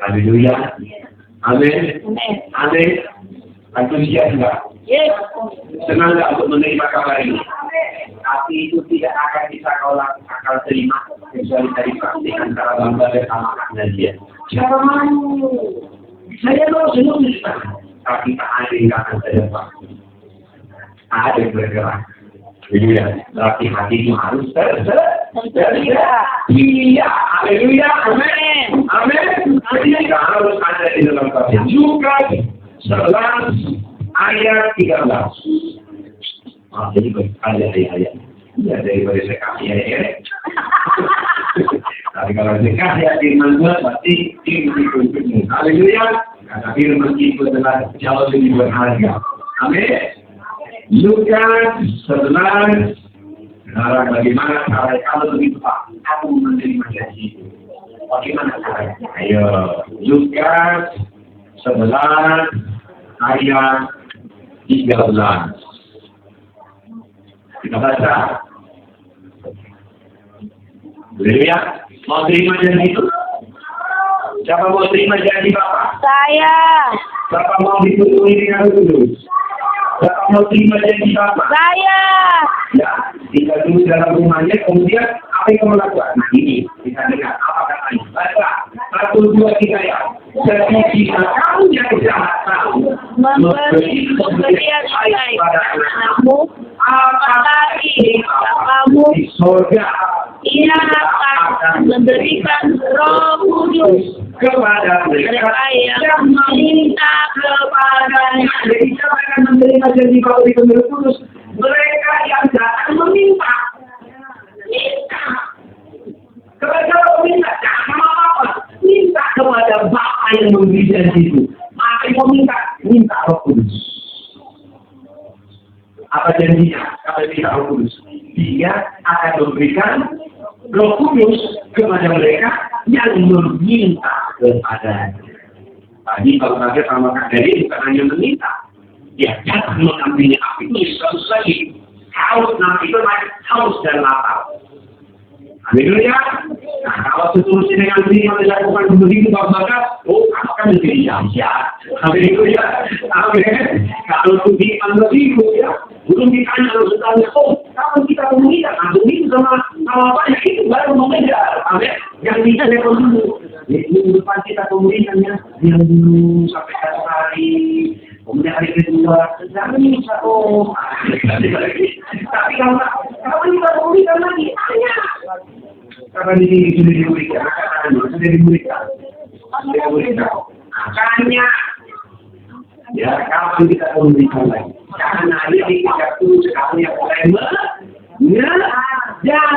Haleluya. Amin. Amin. Antusias enggak?
Yes.
Senang enggak untuk menerima kabar ini? Tapi itu tidak akan bisa kau akal terima kecuali dari praktik antara bangsa dan anak dan dia. Siapa mau? Saya mau senang tapi tak ada yang akan saya pasti. Ada yang bergerak. Jadi ya, berarti hati itu harus tersedia. Iya, haleluya, amin, amin. Jadi harus ada di dalam Al-Quran. Juga 11 ayat 13. Jadi ada ayat. Ya daripada saya kasih ayat. Tapi kalau saya kasih ayat firman Tuhan, berarti ini dikunjungi. Haleluya. Karena firman itu adalah jauh lebih berharga. Amin. Lukas 11. Sekarang bagaimana cara kalau begitu Pak? Aku menerima janji itu. Bagaimana caranya? Ayo, Lukas 11 ayat 13. Kita baca. Haleluya. Mau terima janji itu? Siapa mau terima janji Bapak?
Saya.
Siapa mau dipenuhi dengan tulus? Siapa mau terima janji Bapak?
Saya.
Ya, tinggal dulu dalam rumahnya, kemudian apa yang kamu lakukan? Nah ini, kita dengar apa katanya. Baca, 1, 2, 3 ya. Jadi jika kamu yang jahat tahu memberi pemberian baik pada anakmu, apakah ini kamu di surga? Ia akan memberikan Roh Kudus kepada mereka yang meminta kepadanya. Jadi siapa akan menerima janji kalau itu Roh Kudus? Mereka yang datang meminta. Minta. Kalau minta, jangan apa-apa. Minta kepada Bapa yang memberi janji itu. Maka mau minta Roh Kudus. Apa janjinya? Apa minta Roh Kudus? Dia akan memberikan Roh Kudus kepada mereka yang meminta kepadanya. Tadi kalau kaget sama Kak Dedi bukan hanya meminta. Ya, jangan mengambilnya api itu selesai. Haus nanti itu haus dan lapar. Haleluya. Nah, kalau seterusnya dengan terima dilakukan begitu maka kamu akan menjadi dahsyat. Haleluya. Amin. Kalau terima begitu ya, belum ditanya lalu tanya, kalau kita meminta langsung itu sama apa ya itu baru mengejar. Amin. Yang bisa level dulu. Minggu depan kita pemerintahnya yang dulu sampai 1 hari. Kemudian hari kedua, jangan bisa tapi kalau kita pemerintah lagi, hanya karena ini sudah diberikan, makanya ya kapan kita memberikan lagi? Karena ada di 30 sekarang yang mulai mengajar.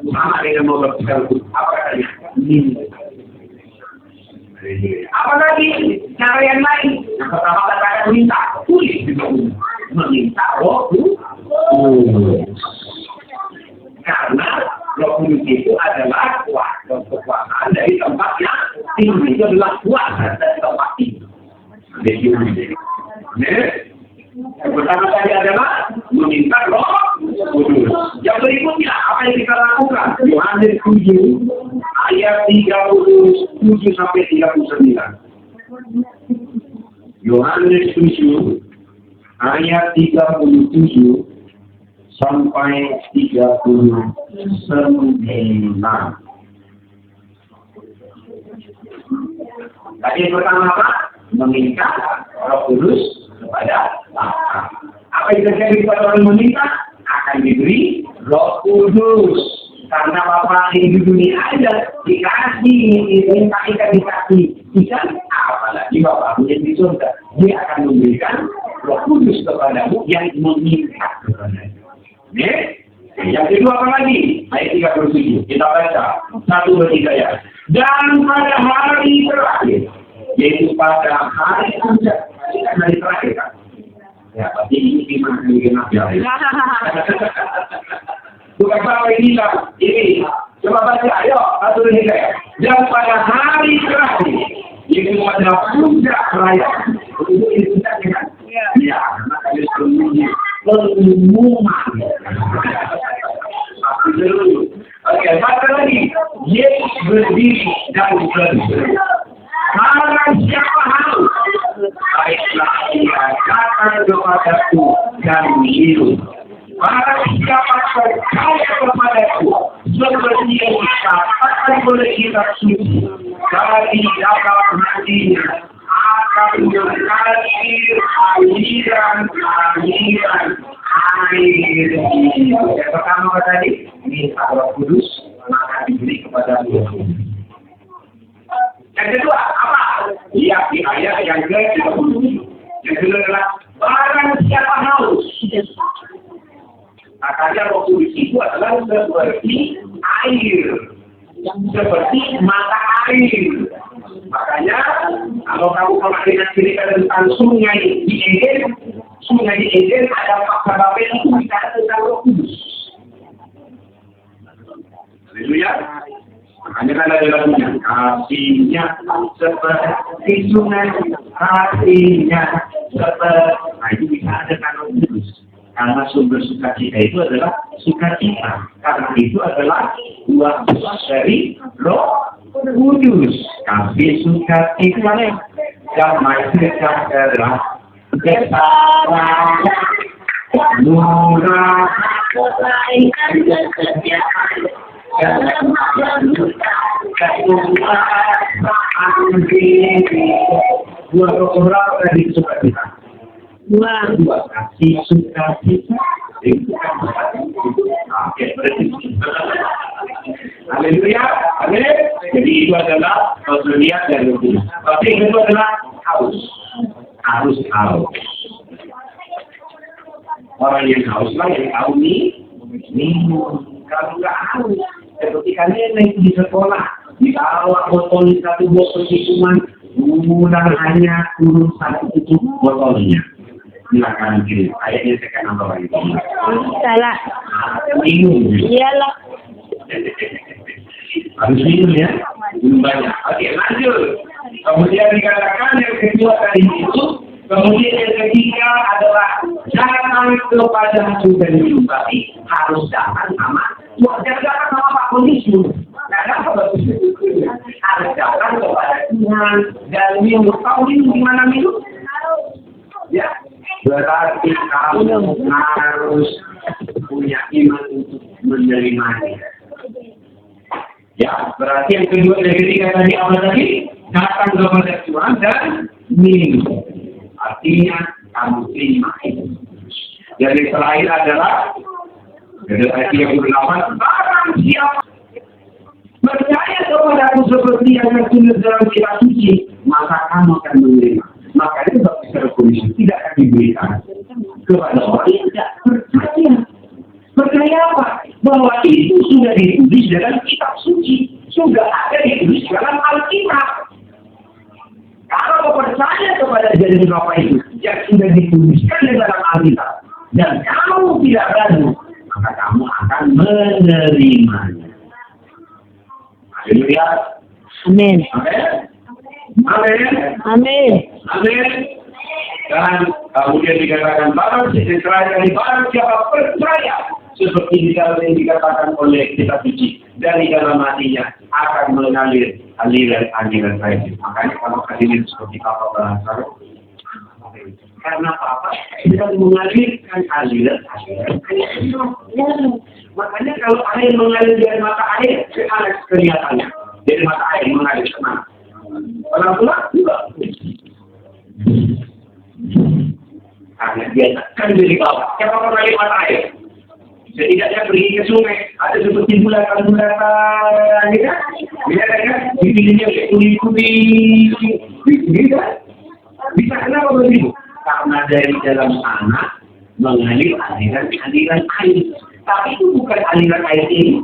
Sama dengan mau berbicara apa katanya? Apa lagi cara yang lain? Yang pertama katakan minta, tulis di bawah meminta Roh Kudus. Karena Roh Kudus itu adalah kekuasaan dari tempat yang tinggi, itu adalah kuasa dari tempat tinggi. Yang pertama tadi adalah meminta Roh Kudus. Yang berikutnya apa yang kita lakukan? Yohanes 7 ayat 37 sampai 39. Yohanes 7 ayat 37 sampai 39. Tadi yang pertama apa? Meminta Roh Kudus kepada Bapa. Apa yang terjadi kepada orang meminta? Akan diberi Roh Kudus. Karena Bapa di dunia ada dikasih, minta ikan dikasih ikan, apalagi Bapa yang di surga, dia akan memberikan Roh Kudus kepadamu yang meminta kepadanya. Yang kedua apa lagi? Ayat 37. Kita baca 1, 2, 3 ya. Dan pada hari terakhir, yaitu pada hari puncak, kan hari terakhir kan? Ya, pasti ini gimana genap ya. Bukan apa ini lah. Ini coba baca, ayo 1, 2, 3 ya. Dan pada hari terakhir, yaitu pada puncak perayaan. Itu ini puncaknya kan? Ya, karena kalian sebelumnya pengumuman. Oke, maka lagi Yesus berdiri dan berseru. Karena siapa harus baik kepadaku dan hidup. Barang siapa percaya kepadaku, seperti yang dikatakan oleh kitab suci, dari dalam hatinya akan mengalir aliran air. Yang pertama tadi, minta Roh Kudus, maka diberi kepada Tuhan. Yang kedua, apa? Lihat di ayat yang ke-30. Yang kedua adalah barang siapa haus. Makanya Roh Kudus itu adalah seperti air, seperti mata air. Makanya kalau kamu pernah dengar cerita tentang sungai di Eden ada fakta Babel itu bicara tentang Roh Kudus. Haleluya. Makanya kan ada lagunya, kasihnya seperti sungai, hatinya seperti. Nah itu bisa ada kan Roh Kudus. Karena sumber sukacita itu adalah sukacita. Karena itu adalah buah-buah dari Roh Kudus. Kasih sukacita, damai sejahtera, kesabaran, murah, kebaikan dan kesetiaan, kelemahan kekuasaan diri. Dua orang dari sukacita. Dua kasih sukacita. Haleluya. Amin. Jadi itu adalah lihat dan lebih. Tapi itu adalah haus. Harus haus. Orang yang haus lah yang tahu minum. Kalau nggak haus, seperti kalian yang di sekolah, dibawa botol satu botol minuman, mudah hanya turun satu tutup botolnya. Silakan kirim. Ayatnya saya akan nambah lagi.
Salah.
Minum.
Iyalah.
Harus minum ya. Minum banyak. Oke, lanjut. Kemudian dikatakan yang kedua tadi itu. Kemudian yang ketiga adalah jangan kepada hasil dan minum, tapi harus datang sama. Jangan datang sama Pak Polisi. Harus datang kepada Tuhan dan minum. Tahu minum gimana minum? Ya. Berarti kamu harus punya iman untuk menerimanya. Ya, berarti yang kedua dan ketiga tadi apa tadi? Datang kepada Tuhan dan minum. Artinya kamu terima itu. Jadi terakhir adalah ayat 38. Barang siapa percaya kepadaku seperti yang tertulis dalam kitab suci, maka kamu akan menerima. Maka itu secara kondisi tidak akan diberikan kepada orang yang tidak percaya. Percaya apa? Bahwa itu sudah ditulis dalam kitab suci, sudah ada ditulis dalam Alkitab. Kalau kau percaya kepada janji apa itu yang sudah dituliskan dalam Alkitab dan kamu tidak ragu, maka kamu akan menerimanya. Haleluya.
Amin.
Amin. Amin.
Amin.
Amin. Dan kemudian dikatakan barang siapa percaya seperti yang dikatakan oleh kitab suci dari dalam hatinya akan mengalir aliran air. Makanya kalau hadirin seperti Papa bahasa, karena Papa tidak mengalirkan aliran air. Makanya kalau air mengalir dari mata air, kealas kelihatannya dari mata air mengalir kemana? Pelan-pelan juga. Karena dia tekan dari bawah. Siapa mengalir mata air? Setidaknya pergi ke sungai, ada seperti bulatan-bulatan, gitu kan? Bisa kan? Bibirnya kuning-kuning, gitu kan? Bisa kenapa begitu? Karena dari dalam tanah mengalir aliran air. Tapi itu bukan aliran air ini,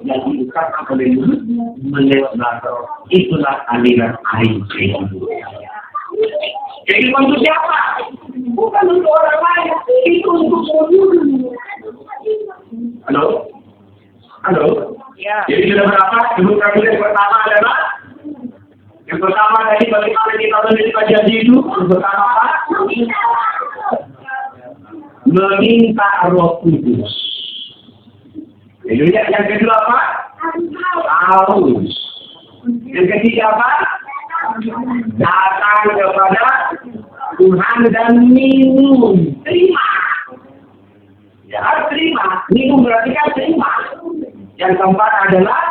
yang dibukakan oleh mulut melewat belakang. Itulah aliran air. Jadi untuk siapa? Bukan untuk orang lain, itu untuk semua. Halo? Halo? Ya. Jadi sudah berapa? Sebut kami yang pertama adalah yang pertama tadi bagaimana kita menerima janji itu? Yang pertama apa? Meminta Roh Kudus. Yang kedua apa? Haus. Yang ketiga apa? Datang kepada Tuhan dan minum. Terima. Ya, terima. Minum berarti kan terima. Yang keempat adalah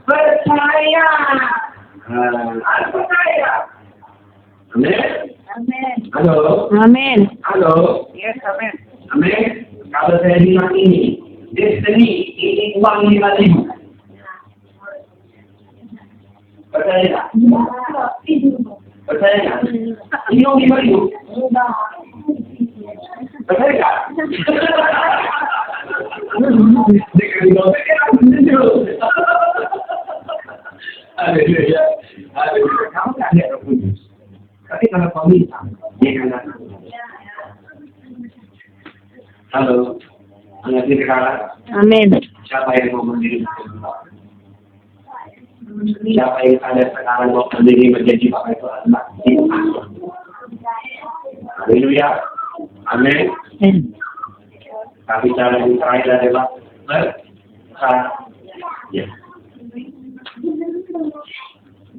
percaya. Harus percaya. Amin.
Amin.
Halo.
Amin.
Halo.
Yes, amin.
Amin. Kalau saya bilang ini, destiny, ini uang 5.000. Percaya nggak? Percaya nggak? Ini uang 5.000. Percaya nggak? Dekat di dompet kan bener. Haleluya. Haleluya. Kamu nggak ada Roh Kudus. Tapi kalau kau minta, dia akan datang. Halo, anak sekarang.
Amin.
Siapa yang mau berdiri? Siapa yang ada sekarang mau berdiri menjadi Bapak itu anak? Haleluya. Amin.
Amin.
Tapi cara yang terakhir adalah percaya.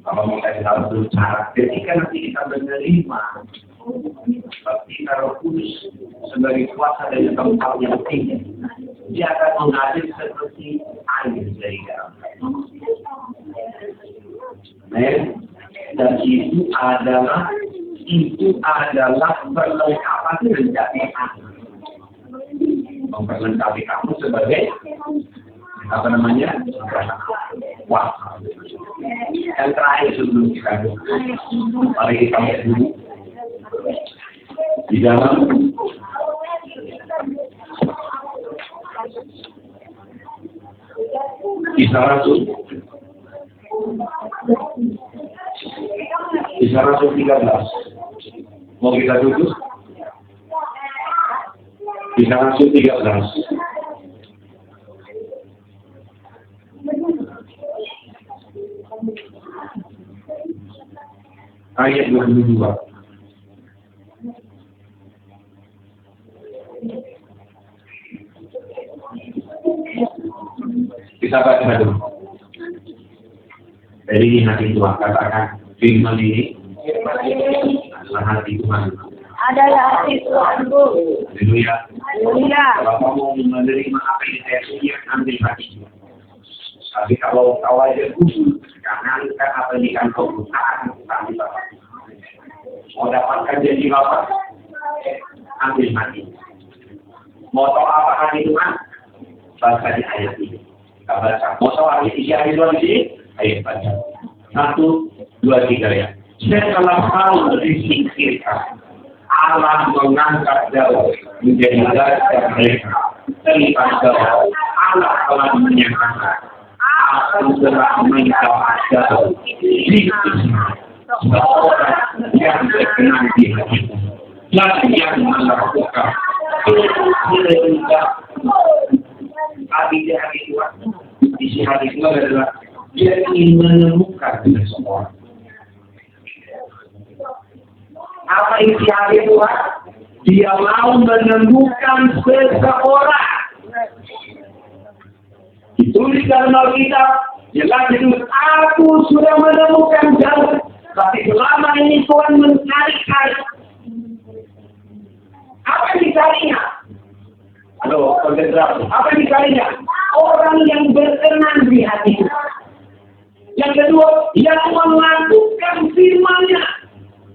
Kalau mau saya tahu cara, ketika nanti kita menerima kita Roh Kudus sebagai kuasa dari tempat yang tinggi, dia akan mengalir seperti air dari dalam. Dan itu adalah perlengkapan menjadi anak. Memperlengkapi kamu sebagai apa namanya? Kuasa. Yang terakhir sebelum kita mari kita lihat dulu di dalam Kisah Rasul 13. Mau kita duduk? Kisah Rasul 13. Ayat 22. Kita baca dulu. Jadi ini hati Tuhan, katakan firman ini adalah hati Tuhan.
Adalah hati Tuhanku.
Haleluya.
Haleluya.
Kalau kamu menerima apa yang saya punya, ambil hati. Tapi kalau kau aja khusus, jangan kan apa yang akan kau bukan di Bapak. Mau dapatkan jadi Bapak, ambil hati. Mau tahu apa hati Tuhan? Baca di ayat ini. Kita baca. Mau tahu ayat isi ayat dua di sini? Ayat baca. 1, 2, 3 ya. Setelah hal disingkirkan, Allah mengangkat Daud menjadi raja mereka. Terlibat Daud, Allah telah menyatakan, aku telah mengangkat Daud seorang yang berkenan di hatiku, dan yang melakukan hati Tuhan. Isi hati Tuhan adalah dia ingin menemukan seseorang. Apa isi hati Tuhan? Dia mau menemukan seseorang. Ditulis dalam Alkitab, jelas itu aku sudah menemukan Daud, tapi selama ini Tuhan mencari-cari. Apa yang dicarinya? Halo, konsentrasi. Apa yang dicarinya? Orang yang berkenan di hati. Yang kedua, yang melakukan firman-Nya,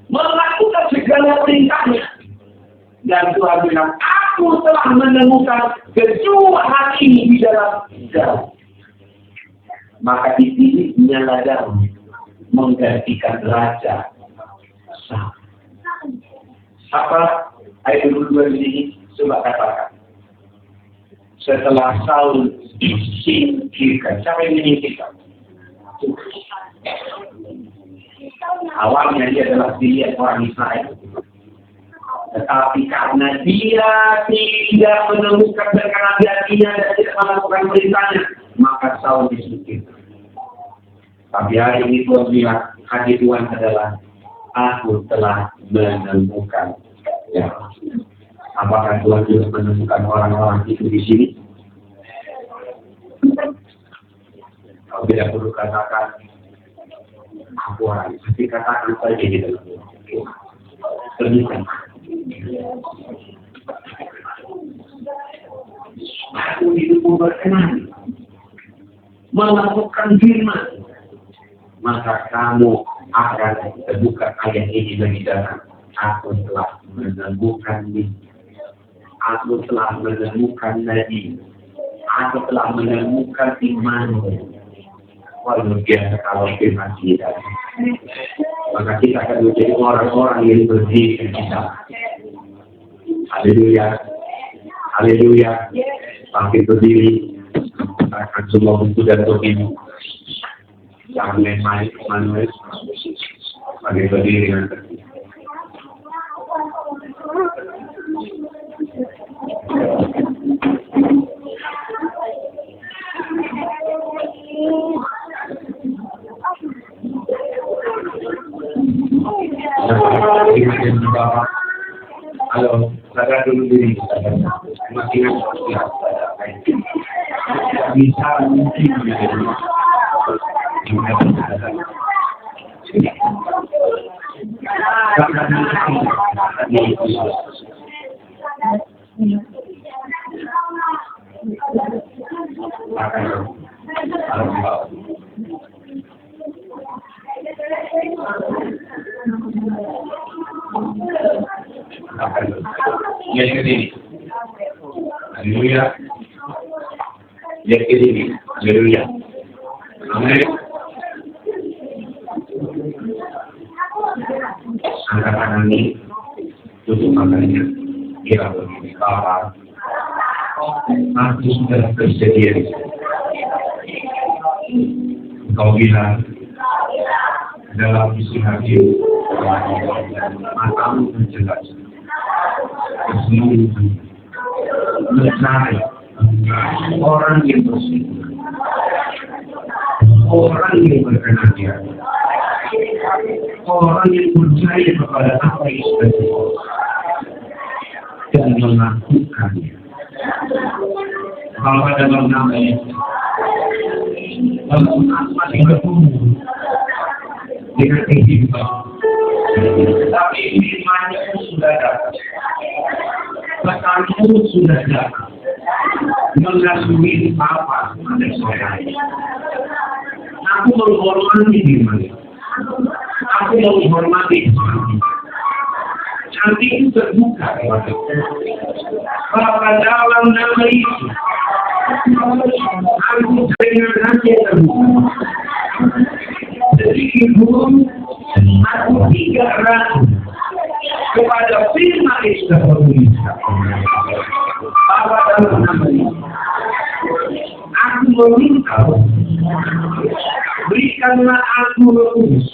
melakukan segala perintahnya. Dan Tuhan bilang, aku telah menemukan kedua hati di dalam Daud. Maka dipilihnya Daud menggantikan raja Saul. Apa ayat 22 di sini? Coba katakan. Setelah Saul disingkirkan, siapa yang menyingkirkan? Awalnya dia adalah dilihat orang Israel. Tetapi karena dia tidak menemukan perkara di hatinya dan tidak melakukan perintahnya, maka Saul disingkirkan. Tapi hari ini Tuhan bilang, hati Tuhan adalah, aku telah menemukan. Ya. Apakah Tuhan juga menemukan orang-orang itu di sini? Kau tidak perlu katakan, aku orang, tapi katakan saja di dalam Tuhan. terbuka. Aku hidupmu berkenan melakukan firman, maka kamu akan terbuka ayat ini bagi dalam. Aku telah menemukan mimpi. Aku telah menemukan nabi. Aku telah menemukan imanmu. Wah, luar biasa kalau firman kita. Maka kita akan menjadi orang-orang yang berdiri kita. Haleluya. Haleluya. Bangkit berdiri. Akan semua buku dan topi. Jangan main-main, Manuel. Bangkit berdiri dengan tertib. Halo, saya dulu diri. Masih bisa mungkin lihat ke sini. Haleluya. Lihat ke sini. Haleluya. Amin. Angkat tangan ini. Tutup matanya. Kira begini. Bapak. Aku sudah bersedia. Engkau bilang dalam isi hati matamu menjelas. Mencari orang yang bersih, orang yang berkenan dia, orang yang percaya kepada apa yang sudah dibuat dan melakukannya. Bapa dalam nama Yesus, dalam apa yang bertumbuh dengan kehidupan, tapi firman-Nya sudah datang. Pesanmu sudah datang mengasihi Bapa pada saya. Aku menghormati firman. Aku menghormati firman. Nanti itu terbuka kepadaku. Bapa dalam nama Yesus, aku dengan hati yang terbuka. Sedikit pun aku tidak ragu kepada firman yang sudah tertuliskan. Bapa dalam nama Yesus, aku meminta, berikanlah aku Roh Kudus.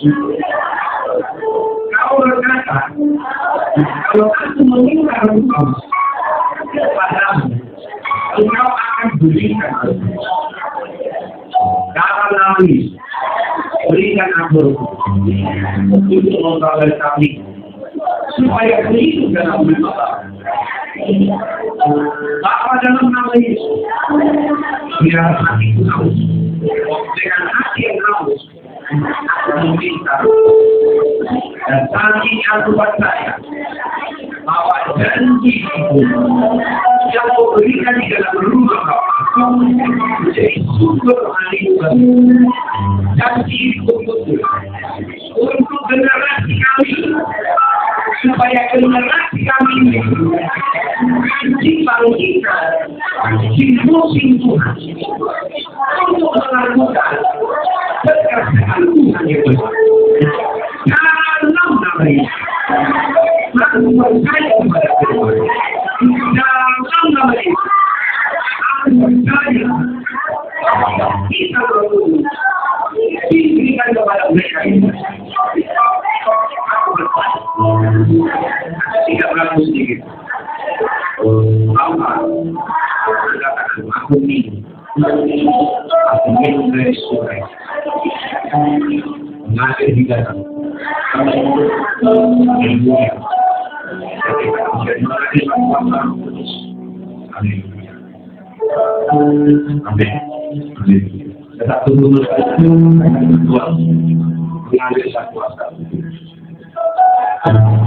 Kau berkata, kalau aku meminta Roh Kudus kepadamu, engkau akan berikan Roh Kudus. Dalam nama Yesus, berikan aku Roh Kudus untuk membawa kami supaya hidup dalam Bapa. Bapa dalam nama Yesus, biar hatiku haus, dengan hati yang haus, aku meminta, dan tadi aku percaya bahwa janji itu yang kau berikan di dalam rumah Bapa menjadi sumber haliran. Janji itu betul untuk generasi kami, supaya generasi kami ini dibangkitkan di musim Tuhan untuk melakukan pekerjaan Tuhan yang besar. Dalam nama Yesus, aku percaya kepada Tuhan. Dalam nama Yesus, aku percaya kita perlu diberikan kepada mereka ini. Aku percaya. Tidak berlaku sedikit. Bapa, aku ingin dari surga mengalir di dalam haleluya. Ketika menjadi mengalir Bapa, haleluya. Amin. Haleluya. Tetap tunggu Tuhan mengalir satu asal. Allah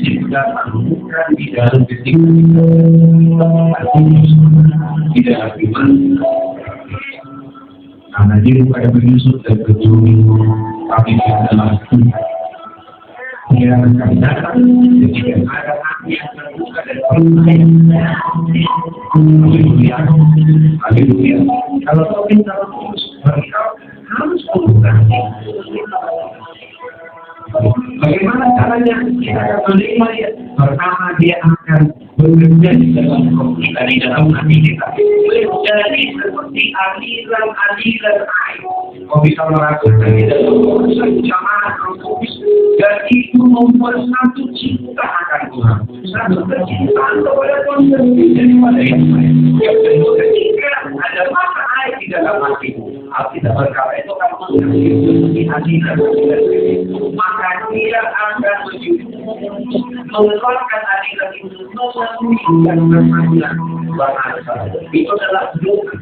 sudah bukan di dalam detik tidak iman karena dia bukan menyusut dan berjudi tapi dia adalah dia akan datang ketika ada hati yang terbuka dan percaya. Haleluya, haleluya. Kalau kau minta terus mereka harus berubah. Bagaimana caranya kita akan menerima dia? Pertama dia akan bekerja di dalam kita, di dalam hati kita. Jadi seperti aliran air. Kau bisa merasakan di dalam urusan jamaah Kudus dan itu membuat satu cinta akan Tuhan, satu kecintaan kepada Tuhan daripada yang lain. Yang kedua, ketika ada mata air di dalam hati, Alkitab berkata itu akan seperti aliran maka dia akan mengeluarkan aliran itu memulihkan permainan bahasa. Itu adalah doa.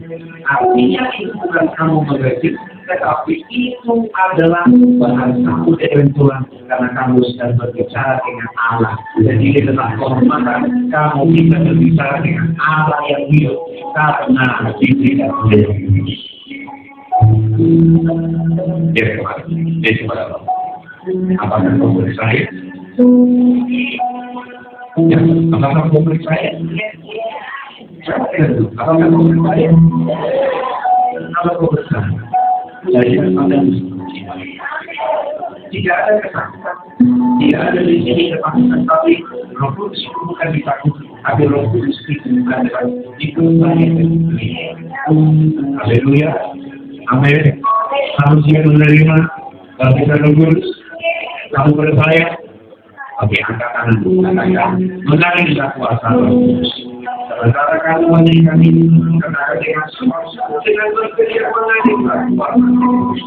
Artinya itu bukan kamu mengerti, tetapi itu adalah bahasa dari Tuhan karena kamu sedang berbicara dengan Allah. Jadi ini adalah kehormatan kamu bisa berbicara dengan Allah yang hidup karena tidak boleh. Dia kepada Allah. Apakah kau percaya? Ya, apakah kau percaya? Apakah kau percaya? Apakah kau percaya? Jadi ada tidak ada ketakutan, tidak ada di sini ketakutan, tapi Roh Kudus bukan ditakuti, tapi Roh Kudus itu bukan ditakuti. Haleluya, amin. Harus siap menerima baptisan Roh Kudus. Kamu percaya? Oke, angkat tangan, katakan menangis kuasa Roh Kudus. Sementara kamu menyanyikan ini, katakan dengan semangat, dengan bersedia menangis kuasa Roh Kudus.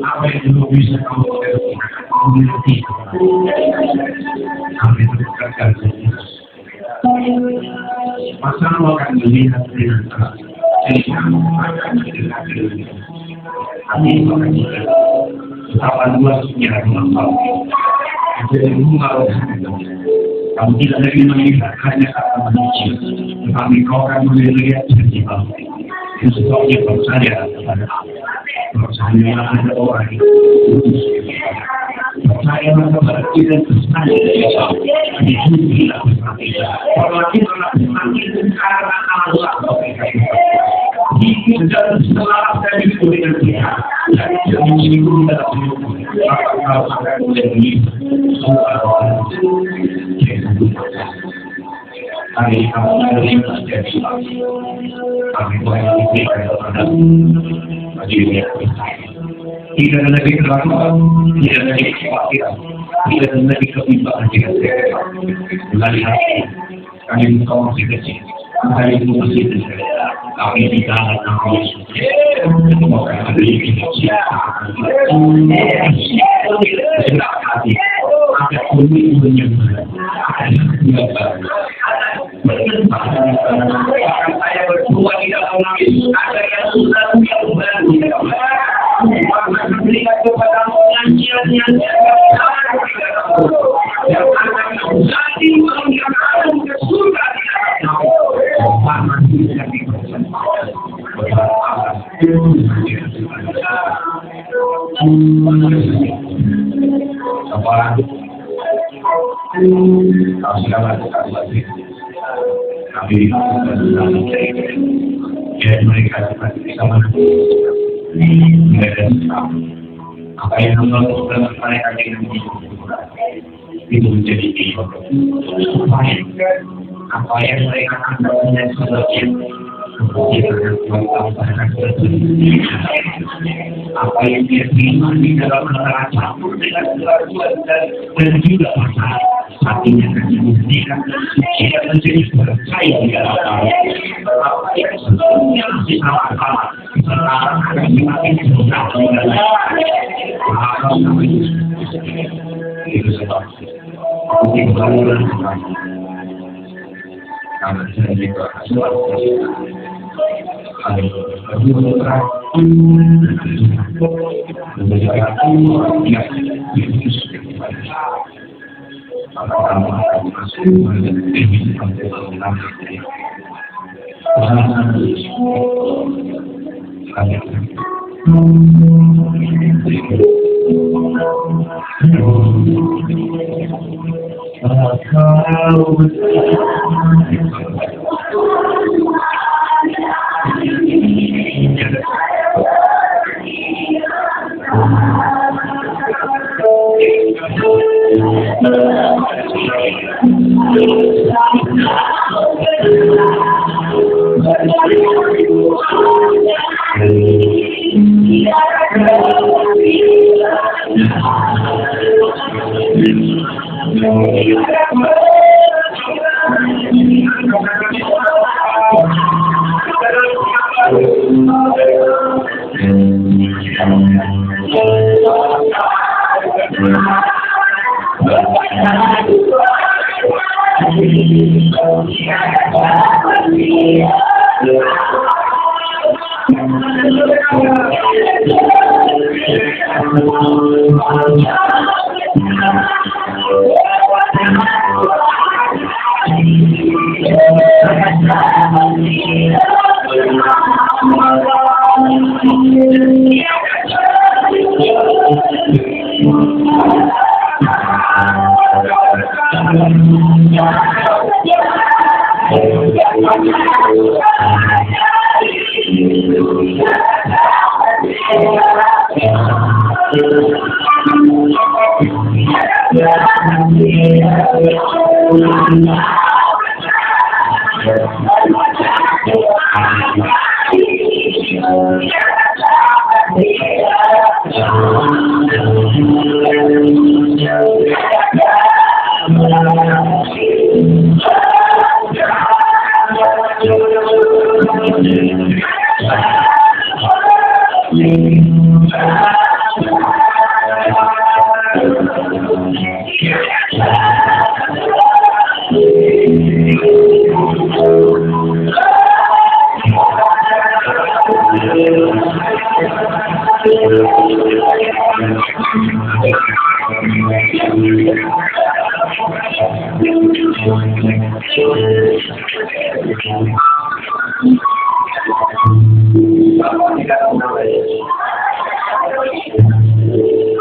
Apa yang dulu bisa kamu community kami berikan masalah akan melihat dengan terang jadi kamu akan melihat dengan kami akan melihat betapa luasnya rumah jadi rumah kamu tidak lagi melihat hanya kata manusia tetapi kau akan melihat jadi itu sebabnya percaya kepada Allah. Percaya ada orang itu. Percaya kepada kita bersama. Dihidupilah bersama kita. Kalau kita semakin karena Allah. Ini sudah setelah dari dengan kita. Jadi itu dalam kalau akan menjadi hari ini terjadi. Kami boleh diberikan kepada majelis tidak ada lagi keraguan, tidak ada lagi kekhawatiran, tidak ada lagi kebimbangan dengan saya. Melihat kami engkau masih kecil, hari itu masih kecil. Kami di dalam nama Yesus. Semoga ada yang sedang hati, ada komitmen yang saya berdua tidak menangis, ada yang sudah memberikan kepadamu nyanyian yang akan menjadi mengirimkan ke surga mereka sama apa yang melakukan mereka dengan itu menjadi apa yang mereka anggapnya sebagai apa yang dia terima di dalam neraca dengan kelakuan dan juga masalah hatinya akan dibuktikan jika menjadi percaya di dalam apa yang sebelumnya masih salah sekarang akan semakin susah itu sebab untuk bangunan karena saya juga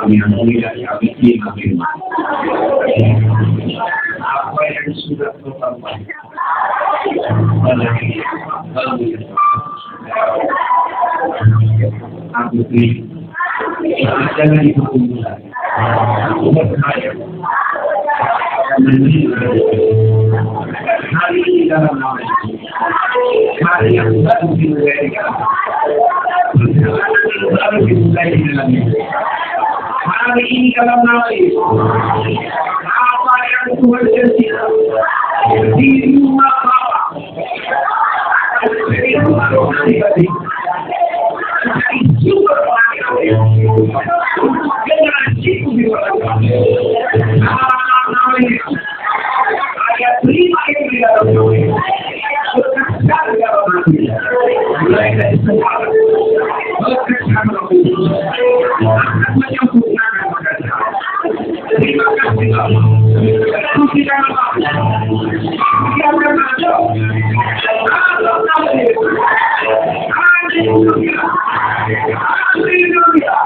Kami ampuni dan kami terima. Apa yang sudah berbuat, aku terima. Jangan dihukumkan. Aku berkaya. Hari ini dalam nama hari yang baru dimulai hari ini dalam nama apa yang Tuhan janjikan di rumah Bapa di rumah Roh pribadi juga generasiku di luar ayat 5 itu di dalam bekerja di dalam hati mulai dari sekarang bekerja akan menyempurnakan pekerjaan. Terima kasih Allah. Puji dan biarkan saja. Haleluya. Haleluya.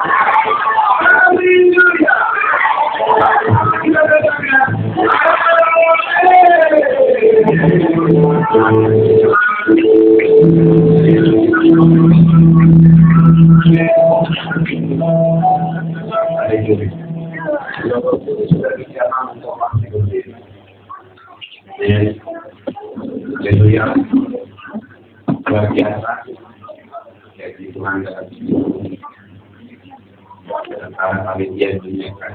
Haleluya. Kita katakan Haleluya. Luar biasa. Jadi Tuhan dalam hidup. Antara panitia dunia kan.